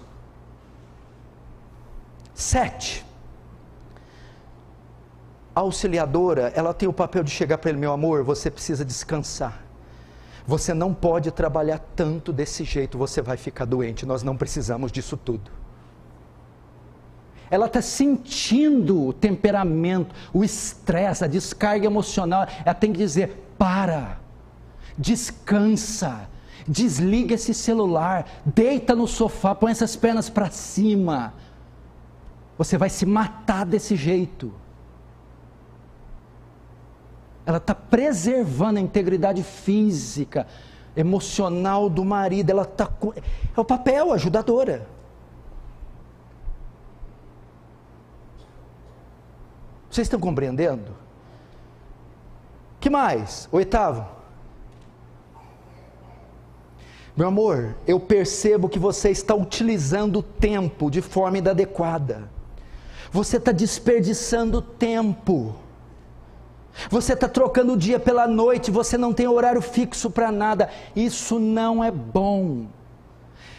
7. A auxiliadora, ela tem o papel de chegar para ele, meu amor, você precisa descansar. Você não pode trabalhar tanto desse jeito, você vai ficar doente, nós não precisamos disso tudo. Ela está sentindo o temperamento, o estresse, a descarga emocional, ela tem que dizer, para, descansa, desliga esse celular, deita no sofá, põe essas pernas para cima, você vai se matar desse jeito. Ela está preservando a integridade física, emocional do marido, ela está é o papel, ajudadora. Vocês estão compreendendo? Que mais? 8º. Meu amor, eu percebo que você está utilizando o tempo de forma inadequada. Você está desperdiçando tempo. Você está trocando o dia pela noite, você não tem horário fixo para nada, isso não é bom.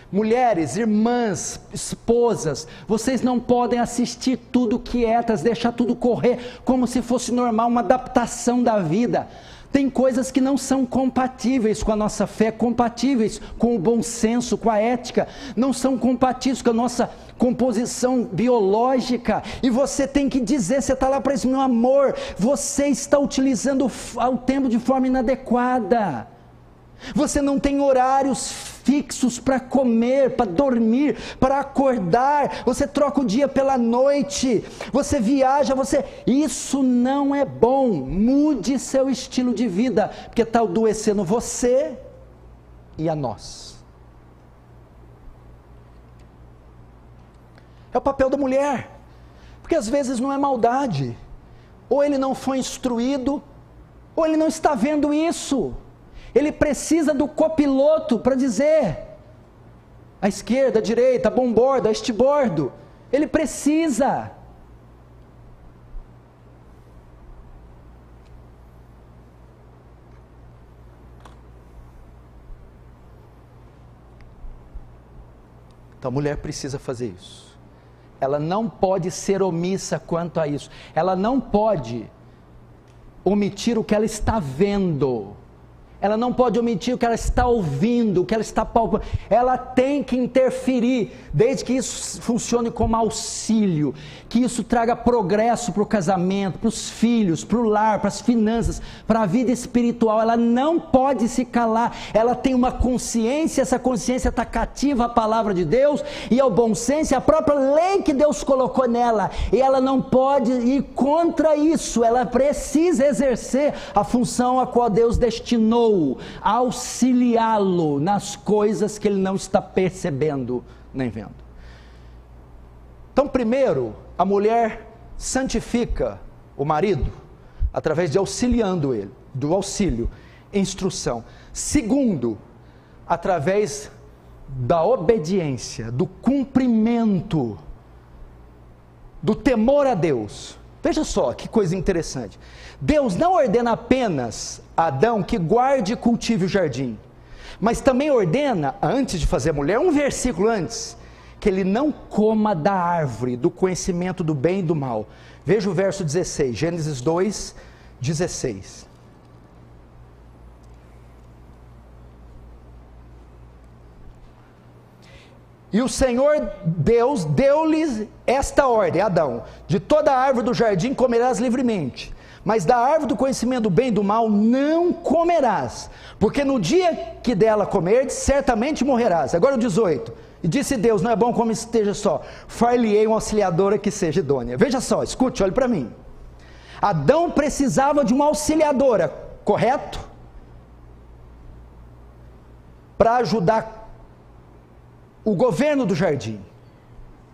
Mulheres, irmãs, esposas, vocês não podem assistir tudo quietas, deixar tudo correr como se fosse normal, uma adaptação da vida. Tem coisas que não são compatíveis com a nossa fé, compatíveis com o bom senso, com a ética, não são compatíveis com a nossa composição biológica, e você tem que dizer, você está lá para isso, meu amor, você está utilizando o tempo de forma inadequada, você não tem horários fixos para comer, para dormir, para acordar. Você troca o dia pela noite, você viaja, isso não é bom. Mude seu estilo de vida, porque está adoecendo você e a nós. É o papel da mulher, porque às vezes não é maldade, ou ele não foi instruído, ou ele não está vendo isso. Ele precisa do copiloto para dizer à esquerda, à direita, a bombordo, a estibordo. Ele precisa. Então a mulher precisa fazer isso. Ela não pode ser omissa quanto a isso. Ela não pode omitir o que ela está vendo. Ela não pode omitir o que ela está ouvindo, o que ela está palpando. Ela tem que interferir, desde que isso funcione como auxílio, que isso traga progresso para o casamento, para os filhos, para o lar, para as finanças, para a vida espiritual. Ela não pode se calar. Ela tem uma consciência, essa consciência está cativa à palavra de Deus e ao bom senso, a própria lei que Deus colocou nela. E ela não pode ir contra isso. Ela precisa exercer a função a qual Deus destinou, auxiliá-lo nas coisas que ele não está percebendo nem vendo. Então, primeiro, a mulher santifica o marido através de auxiliando ele, do auxílio, instrução. Segundo, através da obediência, do cumprimento, do temor a Deus. Veja só que coisa interessante. Deus não ordena apenas a Adão que guarde e cultive o jardim, mas também ordena, antes de fazer a mulher, um versículo antes, que ele não coma da árvore do conhecimento do bem e do mal. Veja o verso 16, Gênesis 2, 16. E o Senhor Deus deu-lhes esta ordem, Adão: de toda a árvore do jardim comerás livremente, mas da árvore do conhecimento do bem e do mal não comerás, porque no dia que dela comerdes, certamente morrerás. Agora o 18, e disse Deus: não é bom como esteja só, far-lhe-ei uma auxiliadora que seja idônea. Veja só, escute, olhe para mim. Adão precisava de uma auxiliadora, correto? Para ajudar o governo do jardim,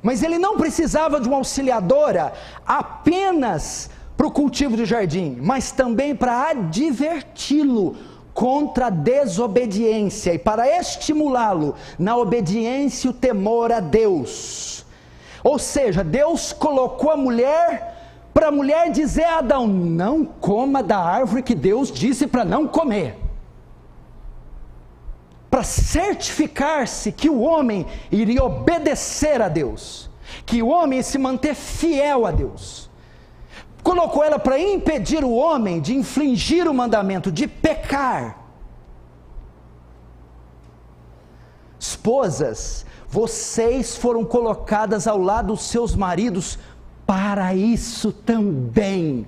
mas ele não precisava de uma auxiliadora apenas para o cultivo do jardim, mas também para adverti-lo contra a desobediência e para estimulá-lo na obediência e o temor a Deus. Ou seja, Deus colocou a mulher para a mulher dizer a Adão: não coma da árvore que Deus disse para não comer, para certificar-se que o homem iria obedecer a Deus, que o homem ia se manter fiel a Deus. Colocou ela para impedir o homem de infringir o mandamento, de pecar. Esposas, vocês foram colocadas ao lado dos seus maridos para isso também.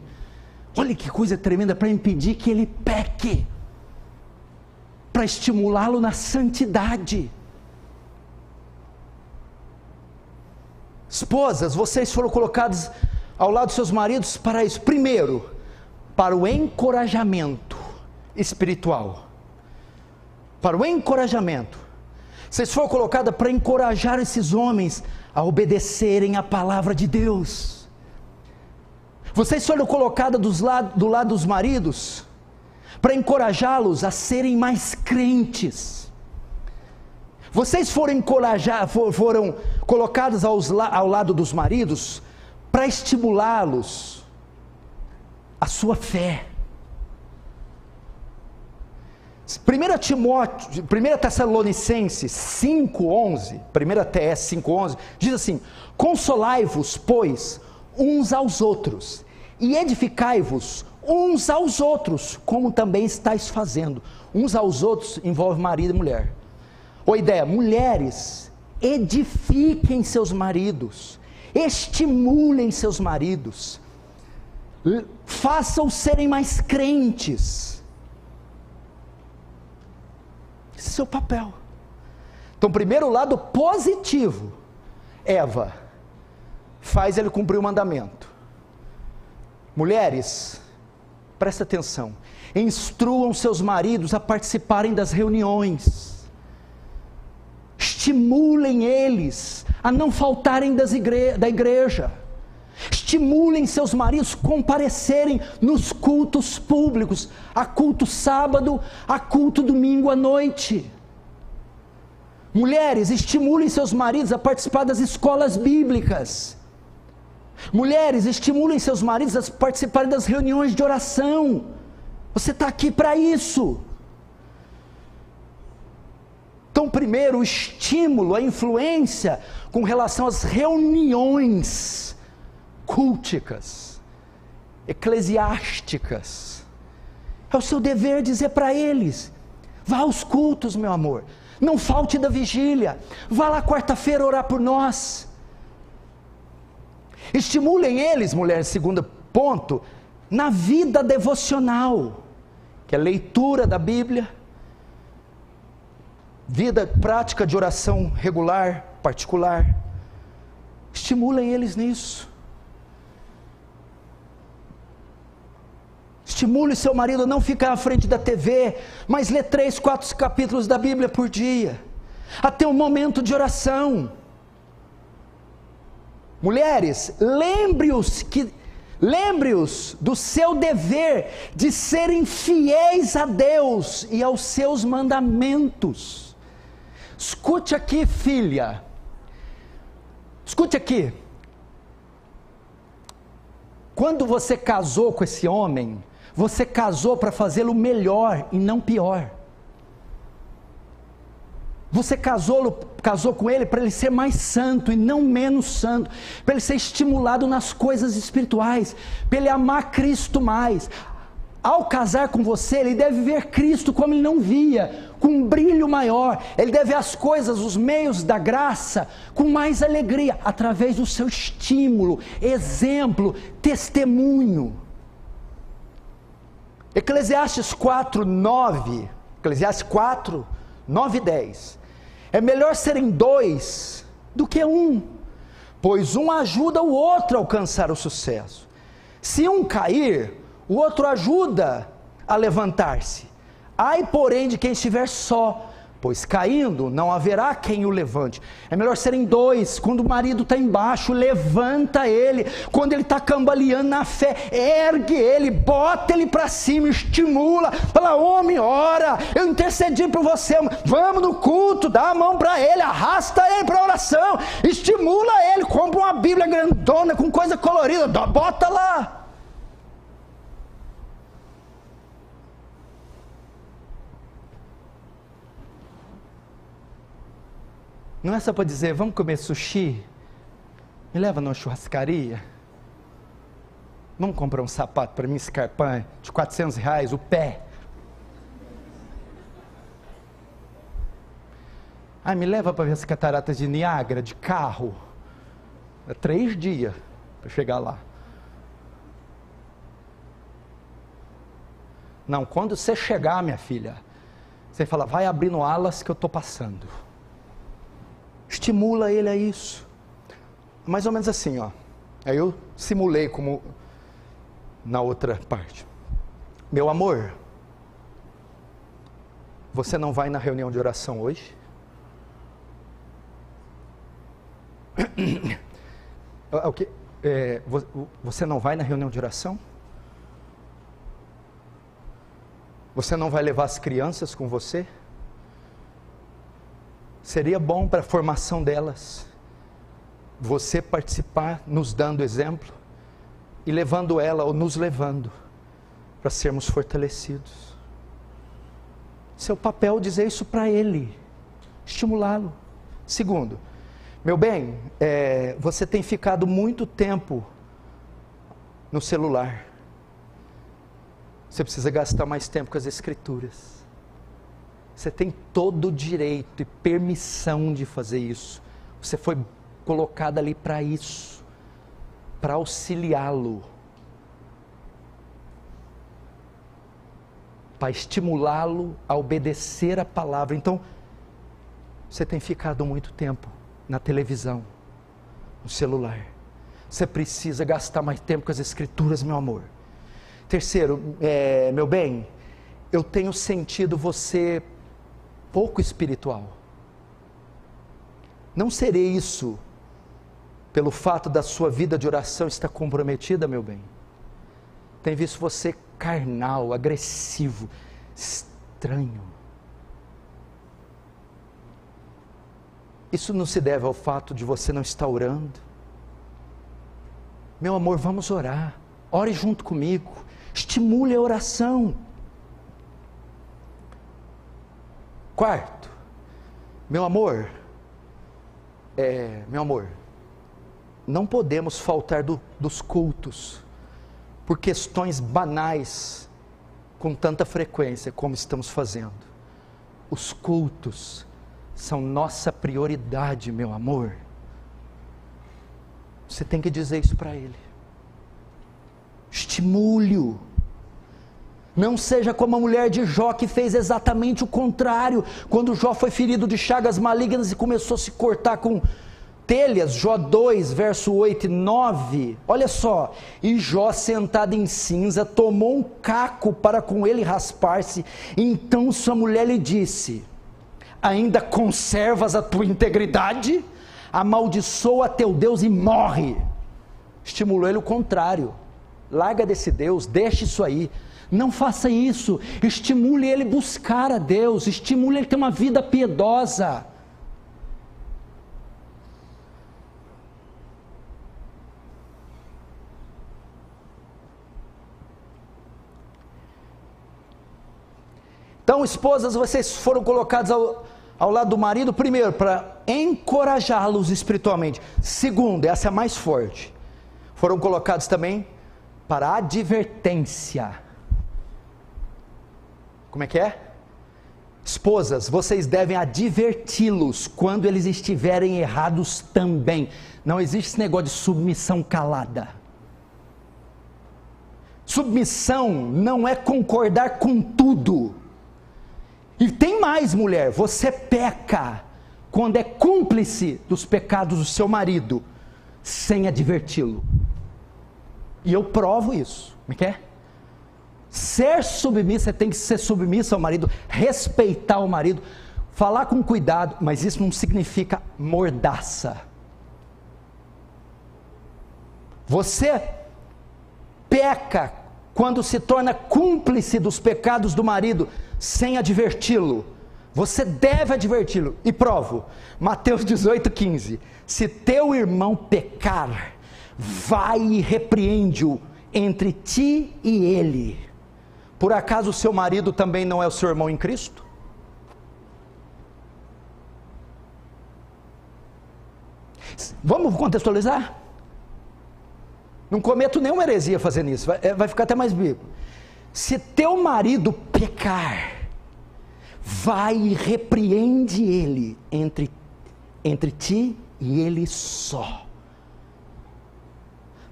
Olha que coisa tremenda, para impedir que ele peque, para estimulá-lo na santidade. Esposas, vocês foram colocados ao lado dos seus maridos para isso. Primeiro, para o encorajamento espiritual. Para o encorajamento. Vocês foram colocadas para encorajar esses homens a obedecerem a palavra de Deus. Vocês foram colocadas do lado dos maridos para encorajá-los a serem mais crentes. Vocês foram colocados ao lado dos maridos para estimulá-los a sua fé. 1 Tessalonicenses 5,11, 1 TS 5,11, diz assim: consolai-vos, pois, uns aos outros, e edificai-vos uns aos outros, como também estáis fazendo. Uns aos outros envolve marido e mulher. Ou ideia, mulheres, edifiquem seus maridos, estimulem seus maridos, façam serem mais crentes. Esse é o seu papel. Então, primeiro lado positivo, Eva faz ele cumprir o mandamento. Mulheres, presta atenção, instruam seus maridos a participarem das reuniões, estimulem eles a não faltarem da igreja, estimulem seus maridos a comparecerem nos cultos públicos, a culto sábado, a culto domingo à noite. Mulheres, estimulem seus maridos a participar das escolas bíblicas. Mulheres, estimulem seus maridos a participarem das reuniões de oração. Você está aqui para isso. Então, primeiro, o estímulo, a influência com relação às reuniões culticas, eclesiásticas. É o seu dever dizer para eles: vá aos cultos, meu amor, não falte da vigília, vá lá quarta-feira orar por nós. Estimulem eles, mulheres, segundo ponto, na vida devocional, que é leitura da Bíblia, vida prática de oração regular, particular. Estimulem eles nisso. Estimule seu marido a não ficar à frente da TV, mas ler 3, 4 capítulos da Bíblia por dia, a ter um momento de oração. Mulheres, lembre-os do seu dever de serem fiéis a Deus e aos seus mandamentos. Escute aqui, filha, escute aqui. Quando você casou com esse homem, você casou para fazê-lo melhor e não pior. Você casou com ele para ele ser mais santo e não menos santo, para ele ser estimulado nas coisas espirituais, para ele amar Cristo mais. Ao casar com você, ele deve ver Cristo como ele não via, com um brilho maior. Ele deve ver as coisas, os meios da graça, com mais alegria, através do seu estímulo, exemplo, testemunho. Eclesiastes 4, 9 e 10. É melhor serem dois do que um, pois um ajuda o outro a alcançar o sucesso. Se um cair, o outro ajuda a levantar-se. Ai, porém, de quem estiver só, pois caindo não haverá quem o levante. É melhor serem dois. Quando o marido está embaixo, levanta ele. Quando ele está cambaleando na fé, ergue ele, bota ele para cima, estimula, fala: homem, ora, eu intercedi por você, vamos no culto, dá a mão para ele, arrasta ele para a oração, estimula ele, compra uma Bíblia grandona com coisa colorida, bota lá. Não é só para dizer: vamos comer sushi, me leva numa churrascaria, vamos comprar um sapato para mim, Scarpan, de R$400, o pé. Me leva para ver as cataratas de Niágara, de carro, é 3 dias para chegar lá. Não, quando você chegar, minha filha, você fala: vai abrindo alas que eu estou passando. Estimula ele a isso. Mais ou menos assim, ó. Aí eu simulei como na outra parte. Meu amor, você não vai na reunião de oração hoje? O que? Você não vai na reunião de oração? Você não vai levar as crianças com você? Seria bom para a formação delas, você participar, nos dando exemplo, e levando ela, ou nos levando, para sermos fortalecidos. Seu papel é dizer isso para ele, estimulá-lo. Segundo, meu bem, você tem ficado muito tempo no celular, você precisa gastar mais tempo com as escrituras. Você tem todo o direito e permissão de fazer isso. Você foi colocado ali para isso, para auxiliá-lo, para estimulá-lo a obedecer a palavra. Então, Você tem ficado muito tempo na televisão, no celular. Você precisa gastar mais tempo com as escrituras, meu amor. Terceiro, meu bem, eu tenho sentido você pouco espiritual. Não serei isso pelo fato da sua vida de oração estar comprometida, meu bem. Tenho visto você carnal, agressivo, estranho. Isso não se deve ao fato de você não estar orando. Meu amor, vamos orar. Ore junto comigo. Estimule a oração. Quarto, meu amor, não podemos faltar dos cultos por questões banais com tanta frequência como estamos fazendo. Os cultos são nossa prioridade, meu amor. Você tem que dizer isso para ele. Estimule-o. Não seja como a mulher de Jó, que fez exatamente o contrário. Quando Jó foi ferido de chagas malignas e começou a se cortar com telhas, Jó 2, verso 8 e 9, olha só, e Jó, sentado em cinza, tomou um caco para com ele raspar-se. Então sua mulher lhe disse: ainda conservas a tua integridade? Amaldiçoa teu Deus e morre. Estimulou ele o contrário. Larga desse Deus, deixa isso aí. Não faça isso. Estimule ele buscar a Deus, estimule ele ter uma vida piedosa. Então, esposas, vocês foram colocadas ao lado do marido, primeiro, para encorajá-los espiritualmente. Segundo, essa é a mais forte, foram colocados também para advertência. Como é que é? Esposas, vocês devem adverti-los quando eles estiverem errados também. Não existe esse negócio de submissão calada. Submissão não é concordar com tudo. E tem mais, mulher, você peca quando é cúmplice dos pecados do seu marido, sem adverti-lo. E eu provo isso. Como é que é? Ser submissa, você tem que ser submissa ao marido, respeitar o marido, falar com cuidado, mas isso não significa mordaça. Você peca quando se torna cúmplice dos pecados do marido, sem adverti-lo. Você deve adverti-lo, e provo, Mateus 18,15, se teu irmão pecar, vai e repreende-o entre ti e ele. Por acaso o seu marido também não é o seu irmão em Cristo? Vamos contextualizar? Não cometo nenhuma heresia fazendo isso, vai ficar até mais bíblico. Se teu marido pecar, vai e repreende ele entre ti e ele só.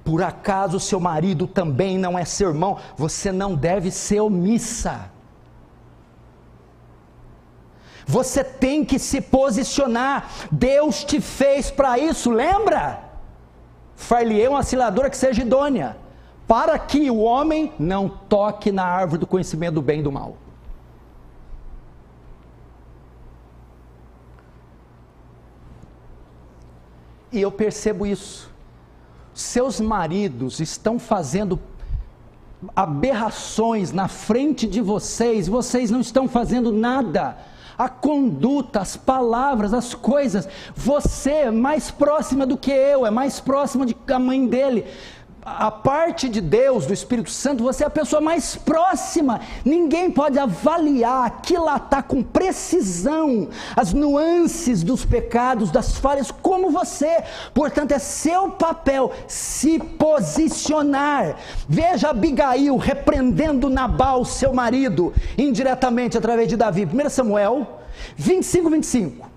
Por acaso seu marido também não é seu irmão? Você não deve ser omissa. Você tem que se posicionar. Deus te fez para isso, lembra? Far-lhe-ei uma seladora que seja idônea, para que o homem não toque na árvore do conhecimento do bem e do mal. E eu percebo isso. Seus maridos estão fazendo aberrações na frente de vocês, vocês não estão fazendo nada. A conduta, as palavras, as coisas, você é mais próxima do que eu, é mais próxima da mãe dele. A parte de Deus, do Espírito Santo, você é a pessoa mais próxima. Ninguém pode avaliar, aquilatar com precisão as nuances dos pecados, das falhas, como você. Portanto, é seu papel se posicionar. Veja Abigail repreendendo Nabal, seu marido, indiretamente através de Davi. 1 Samuel 25.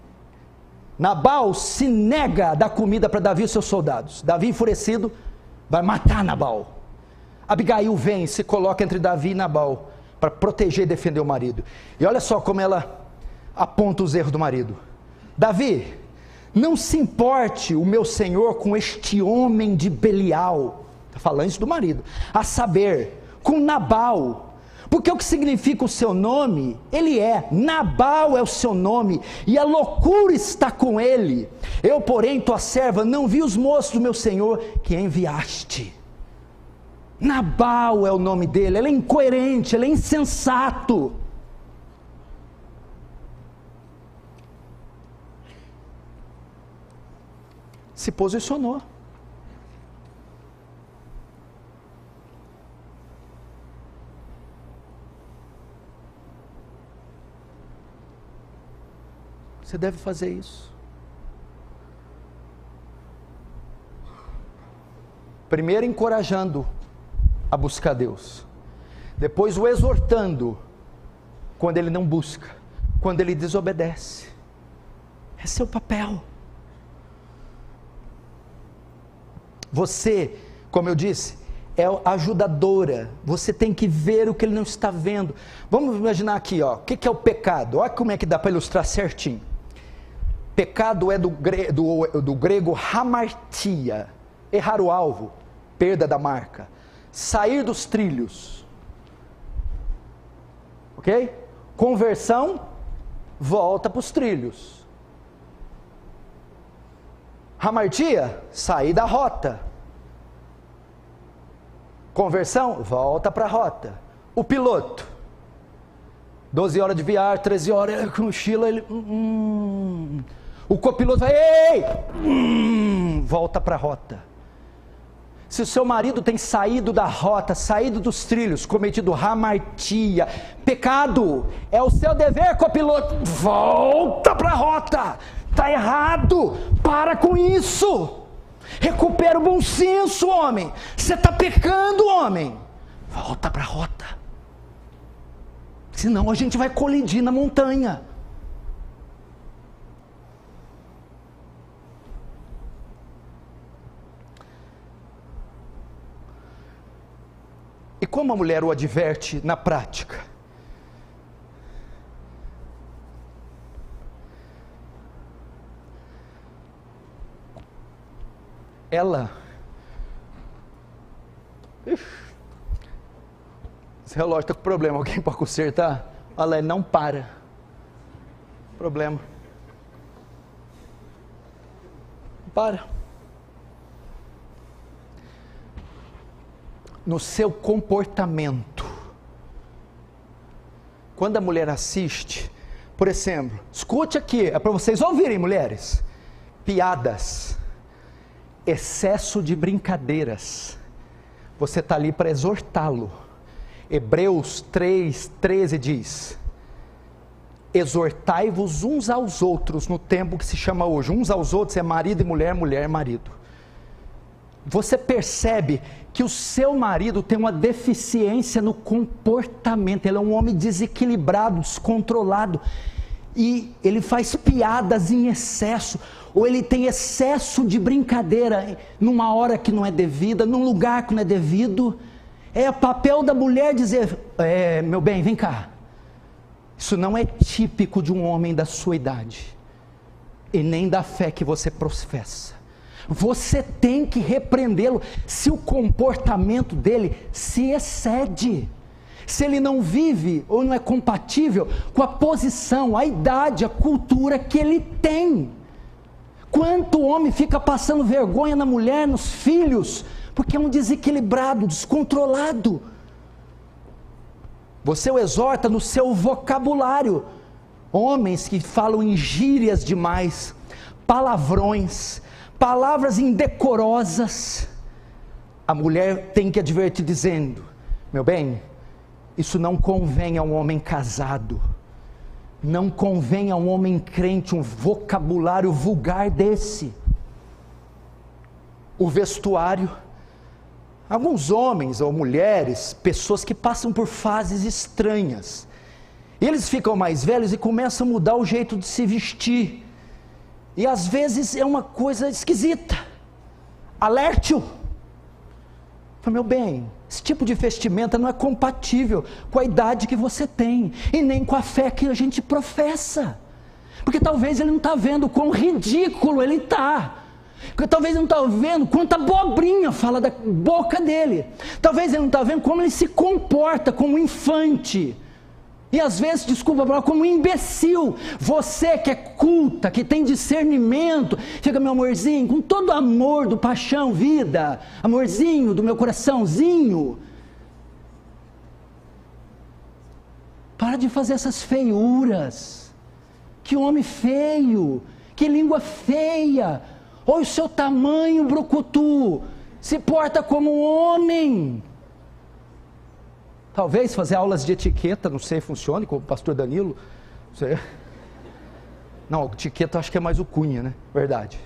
Nabal se nega a dar comida para Davi e seus soldados. Davi, enfurecido, vai matar Nabal. Abigail vem e se coloca entre Davi e Nabal para proteger e defender o marido. E olha só como ela aponta os erros do marido. Davi, não se importe o meu senhor com este homem de Belial, está falando isso do marido, a saber, com Nabal, porque o que significa o seu nome, ele é, Nabal é o seu nome, e a loucura está com ele. Eu, porém, tua serva, não vi os moços do meu senhor que enviaste. Nabal é o nome dele, ele é incoerente, ele é insensato. Se posicionou. Você deve fazer isso. Primeiro encorajando a buscar Deus. Depois o exortando quando ele não busca, quando ele desobedece. Esse é o papel. Você, como eu disse, é ajudadora. Você tem que ver o que ele não está vendo. Vamos imaginar aqui, ó, o que é o pecado? Olha como é que dá para ilustrar certinho. Pecado é do grego hamartia, errar o alvo, perda da marca, sair dos trilhos, ok? Conversão, volta para os trilhos. Hamartia, sair da rota. Conversão, volta para a rota. O piloto, 12 horas de viagem, 13 horas com mochila, ele... O copiloto vai, ei! Volta para a rota. Se o seu marido tem saído da rota, saído dos trilhos, cometido hamartia, pecado, é o seu dever, copiloto, volta para a rota. Está errado, para com isso. Recupera o bom senso, homem. Você está pecando, homem. Volta para a rota. Senão a gente vai colidir na montanha. E como a mulher o adverte na prática? Ela... Esse relógio está com problema, alguém pode consertar? Olha, não para. Problema. Para. No seu comportamento. Quando a mulher assiste, por exemplo, escute aqui, é para vocês ouvirem, mulheres, piadas, excesso de brincadeiras, você está ali para exortá-lo. Hebreus 3:13 diz, exortai-vos uns aos outros, no tempo que se chama hoje, uns aos outros é marido e mulher, mulher e marido. Você percebe que o seu marido tem uma deficiência no comportamento, ele é um homem desequilibrado, descontrolado, e ele faz piadas em excesso, ou ele tem excesso de brincadeira, numa hora que não é devida, num lugar que não é devido. É papel da mulher dizer, meu bem, vem cá, isso não é típico de um homem da sua idade, e nem da fé que você professa. Você tem que repreendê-lo se o comportamento dele se excede, se ele não vive ou não é compatível com a posição, a idade, a cultura que ele tem. Quanto homem fica passando vergonha na mulher, nos filhos, porque é um desequilibrado, descontrolado. Você o exorta no seu vocabulário, homens que falam em gírias demais, palavrões, palavras indecorosas, a mulher tem que advertir dizendo, meu bem, isso não convém a um homem casado, não convém a um homem crente, um vocabulário vulgar desse. O vestuário, alguns homens ou mulheres, pessoas que passam por fases estranhas, eles ficam mais velhos e começam a mudar o jeito de se vestir, e às vezes é uma coisa esquisita. Alerte-o. Meu bem, esse tipo de vestimenta não é compatível com a idade que você tem, e nem com a fé que a gente professa. Porque talvez ele não está vendo quão ridículo ele está. Porque talvez ele não está vendo quanta abobrinha fala da boca dele. Talvez ele não está vendo como ele se comporta como um infante. E às vezes, desculpa a palavra, como um imbecil. Você que é culta, que tem discernimento, fica, meu amorzinho, com todo o amor do paixão, vida, amorzinho do meu coraçãozinho. Para de fazer essas feiuras. Que homem feio, que língua feia. Olha o seu tamanho, brucutu. Se porta como um homem. Talvez fazer aulas de etiqueta, não sei, funcione, como o pastor Danilo. Não sei. Não, etiqueta acho que é mais o Cunha, né? Verdade.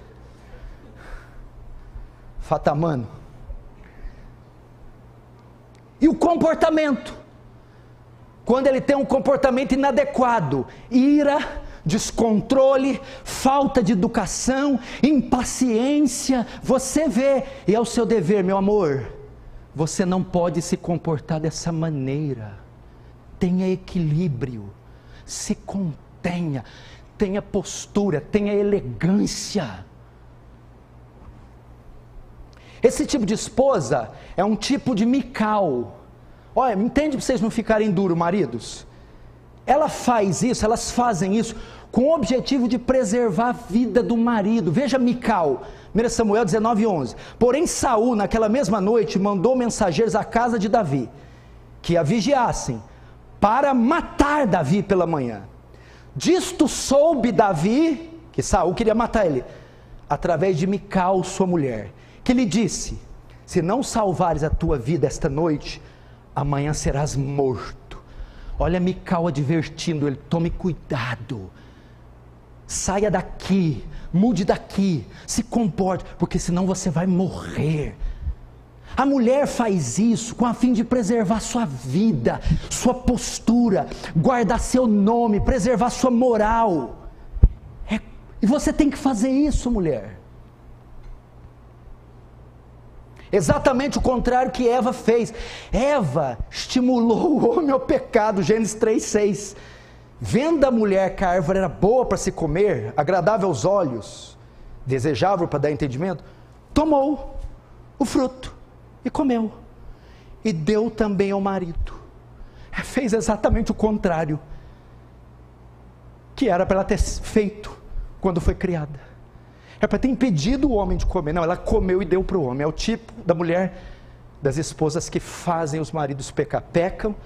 Fatamano. E o comportamento. Quando ele tem um comportamento inadequado, ira, descontrole, falta de educação, impaciência, você vê, e é o seu dever, meu amor, você não pode se comportar dessa maneira. Tenha equilíbrio, se contenha, tenha postura, tenha elegância. Esse tipo de esposa é um tipo de Mical. Olha, entende para vocês não ficarem duros, maridos? Ela faz isso, elas fazem isso com o objetivo de preservar a vida do marido. Veja Mical, 1 Samuel 19:11. Porém Saul, naquela mesma noite, mandou mensageiros à casa de Davi, que a vigiassem, para matar Davi pela manhã. Disto soube Davi, que Saul queria matar ele, através de Mical, sua mulher, que lhe disse: se não salvares a tua vida esta noite, amanhã serás morto. Olha Mical advertindo ele: tome cuidado, saia daqui, mude daqui, se comporte, porque senão você vai morrer. A mulher faz isso com a fim de preservar sua vida, sua postura, guardar seu nome, preservar sua moral. E você tem que fazer isso, mulher. Exatamente o contrário que Eva fez. Eva estimulou o homem ao pecado, Gênesis 3:6. Vendo a mulher que a árvore era boa para se comer, agradável aos olhos, desejável para dar entendimento, tomou o fruto e comeu, e deu também ao marido. Fez exatamente o contrário que era para ela ter feito quando foi criada. É para ter impedido o homem de comer. Não, ela comeu e deu para o homem. É o tipo da mulher, das esposas que fazem os maridos pecar. Pecam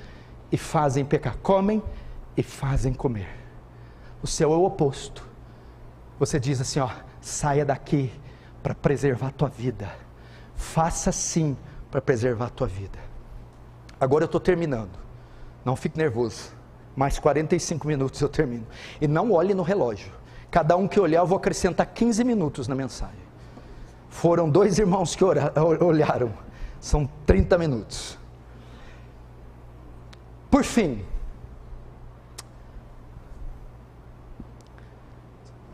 e fazem pecar. Comem e fazem comer. O seu é o oposto. Você diz assim, ó: saia daqui para preservar a tua vida. Faça sim para preservar a tua vida. Agora eu estou terminando. Não fique nervoso. Mais 45 minutos eu termino. E não olhe no relógio. Cada um que olhar, eu vou acrescentar 15 minutos na mensagem. Foram 2 irmãos que olharam. São 30 minutos. Por fim,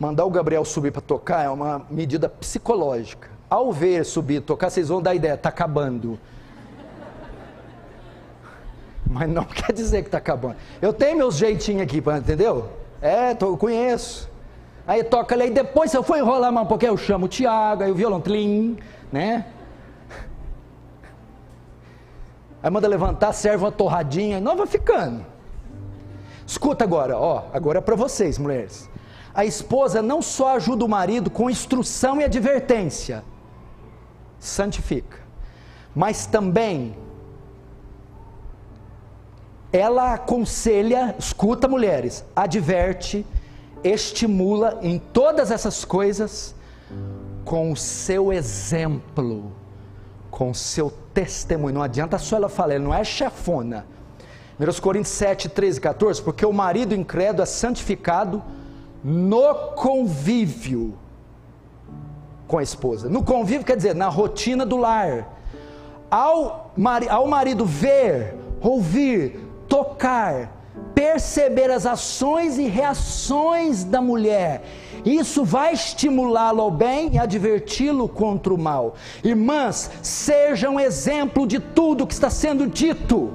mandar o Gabriel subir para tocar é uma medida psicológica. Ao ver subir e tocar, vocês vão dar ideia, está acabando. Mas não quer dizer que está acabando. Eu tenho meus jeitinhos aqui, entendeu? Eu conheço. Aí toca ali, depois se eu for enrolar mais um pouquinho, eu chamo o Tiago, aí o violão, tlim, né? Aí manda levantar, serve uma torradinha, e não vai ficando. Escuta agora, agora é para vocês, mulheres. A esposa não só ajuda o marido com instrução e advertência, santifica, mas também ela aconselha, escuta mulheres, adverte, estimula em todas essas coisas com o seu exemplo, com o seu testemunho. Não adianta só ela falar, ela não é chefona. 1 Coríntios 7, 13 e 14, porque o marido incrédulo é santificado no convívio com a esposa. No convívio quer dizer, na rotina do lar. Ao marido ver, ouvir, tocar, perceber as ações e reações da mulher, isso vai estimulá-lo ao bem e adverti-lo contra o mal. Irmãs, sejam exemplo de tudo que está sendo dito.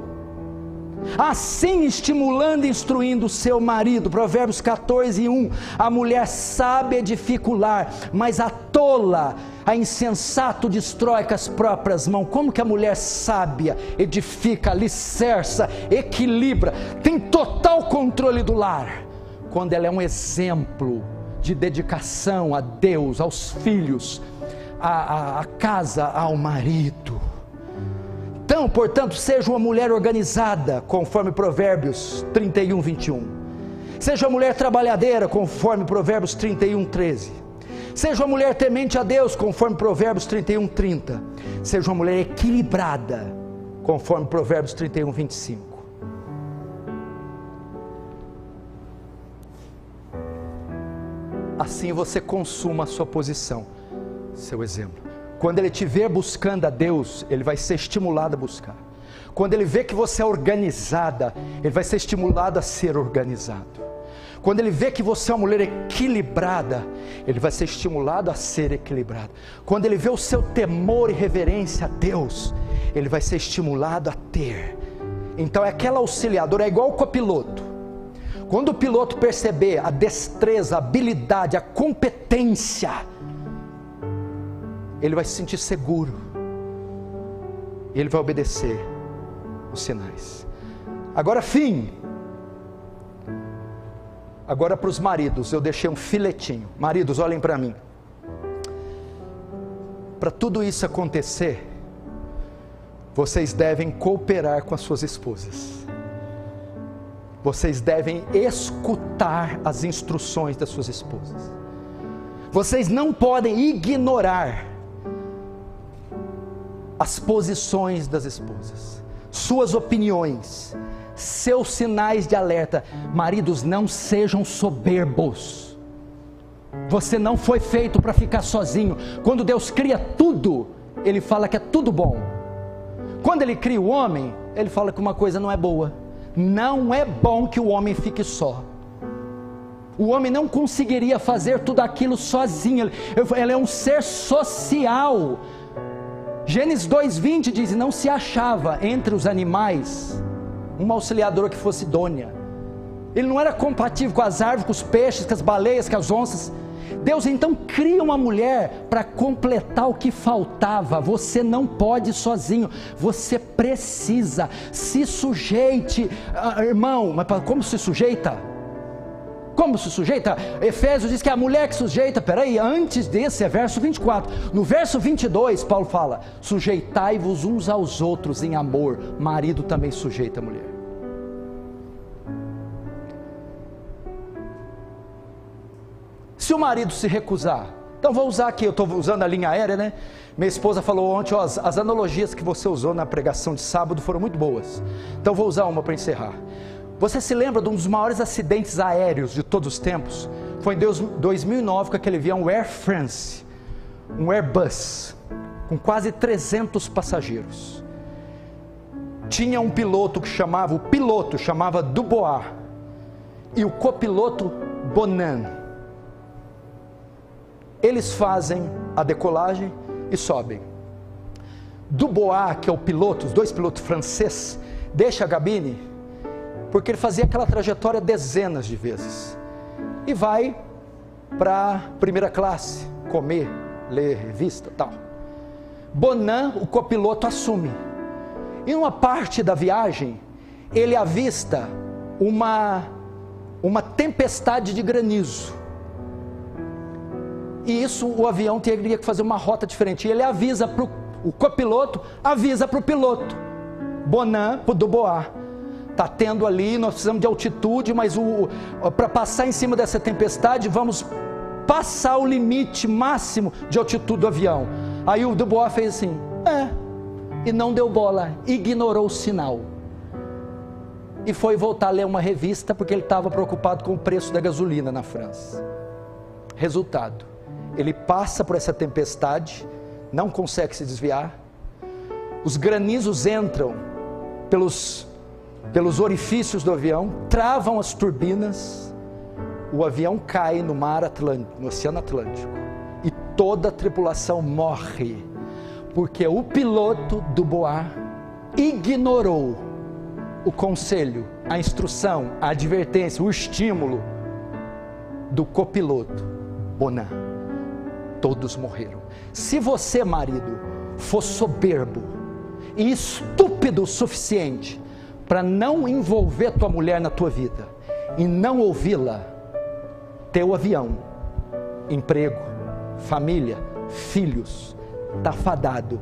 assim estimulando e instruindo o seu marido. Provérbios 14:1. A mulher sábia edifica o lar, mas a tola, a insensato destrói com as próprias mãos. Como que a mulher sábia edifica, alicerça, equilibra, tem total controle do lar? Quando ela é um exemplo de dedicação a Deus, aos filhos, à casa, ao marido. Então, portanto, seja uma mulher organizada, conforme Provérbios 31:21. Seja uma mulher trabalhadeira, conforme Provérbios 31:13. Seja uma mulher temente a Deus, conforme Provérbios 31:30. Seja uma mulher equilibrada, conforme Provérbios 31:25. Assim você consuma a sua posição, seu exemplo. Quando ele te ver buscando a Deus, ele vai ser estimulado a buscar. Quando ele vê que você é organizada, ele vai ser estimulado a ser organizado. Quando ele vê que você é uma mulher equilibrada, ele vai ser estimulado a ser equilibrado. Quando ele vê o seu temor e reverência a Deus, ele vai ser estimulado a ter. Então é aquela auxiliadora, é igual o copiloto. Quando o piloto perceber a destreza, a habilidade, a competência, ele vai se sentir seguro, e ele vai obedecer os sinais. Agora agora para os maridos, eu deixei um filetinho. Maridos, olhem para mim. Para tudo isso acontecer, vocês devem cooperar com as suas esposas. Vocês devem escutar as instruções das suas esposas. Vocês não podem ignorar as posições das esposas, suas opiniões, seus sinais de alerta. Maridos, não sejam soberbos. Você não foi feito para ficar sozinho. Quando Deus cria tudo, Ele fala que é tudo bom. Quando Ele cria o homem, Ele fala que uma coisa não é boa. Não é bom que o homem fique só. O homem não conseguiria fazer tudo aquilo sozinho. Ele é um ser social. Gênesis 2:20 diz: não se achava entre os animais uma auxiliadora que fosse idônea. Ele não era compatível com as árvores, com os peixes, com as baleias, com as onças. Deus então cria uma mulher para completar o que faltava. Você não pode sozinho, você precisa. Se sujeite, irmão. Mas como se sujeita? Como se sujeita? Efésios diz que é a mulher que sujeita. Peraí, antes desse é verso 24. No verso 22 Paulo fala: sujeitai-vos uns aos outros em amor. Marido também sujeita a mulher. Se o marido se recusar, então vou usar aqui, eu estou usando a linha aérea, né? Minha esposa falou ontem, ó, as analogias que você usou na pregação de sábado foram muito boas. Então vou usar uma para encerrar. Você se lembra de um dos maiores acidentes aéreos de todos os tempos? Foi em 2009 com aquele avião Air France, um Airbus, com quase 300 passageiros. Tinha um piloto que chamava, o piloto chamava Dubois, e o copiloto Bonan. Eles fazem a decolagem e sobem. Dubois, que é o piloto, os dois pilotos franceses, deixa a cabine, porque ele fazia aquela trajetória dezenas de vezes, e vai para primeira classe, comer, ler revista, tal. Bonan, o copiloto, assume. Em uma parte da viagem, ele avista uma tempestade de granizo, e isso o avião teria que fazer uma rota diferente. E ele avisa para o copiloto, avisa para o piloto, Bonan, para o Dubois: está tendo ali, nós precisamos de altitude, mas para passar em cima dessa tempestade, vamos passar o limite máximo de altitude do avião. Aí o Dubois fez assim, e não deu bola, ignorou o sinal, e foi voltar a ler uma revista, porque ele estava preocupado com o preço da gasolina na França. Resultado: ele passa por essa tempestade, não consegue se desviar, os granizos entram pelos orifícios do avião, travam as turbinas, o avião cai no mar Atlântico, no Oceano Atlântico, e toda a tripulação morre, porque o piloto Dubois ignorou o conselho, a instrução, a advertência, o estímulo do copiloto, Bonan. Todos morreram. Se você, marido, for soberbo e estúpido o suficiente para não envolver tua mulher na tua vida e não ouvi-la, teu avião, emprego, família, filhos, está fadado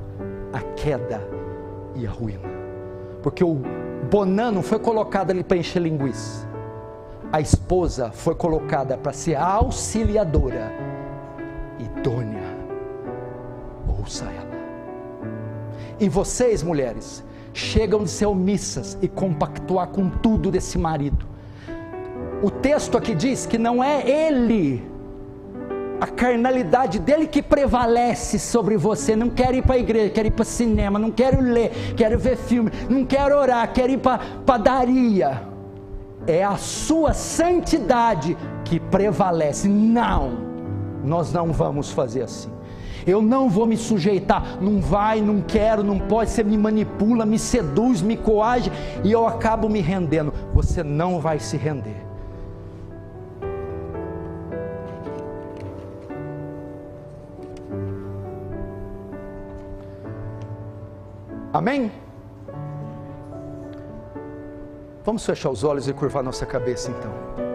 à queda e à ruína. Porque o Bonan não foi colocado ali para encher linguiça. A esposa foi colocada para ser a auxiliadora idônea. Ouça ela. E vocês, mulheres, chegam de ser omissas e compactuar com tudo desse marido. O texto aqui diz que não é ele, a carnalidade dele que prevalece sobre você. Não quero ir para a igreja, quero ir para o cinema, não quero ler, quero ver filme, não quero orar, quero ir para a padaria. É a sua santidade que prevalece. Não, nós não vamos fazer assim. Eu não vou me sujeitar, não vai, não quero, não pode, você me manipula, me seduz, me coage e eu acabo me rendendo. Você não vai se render. Amém? Vamos fechar os olhos e curvar nossa cabeça então.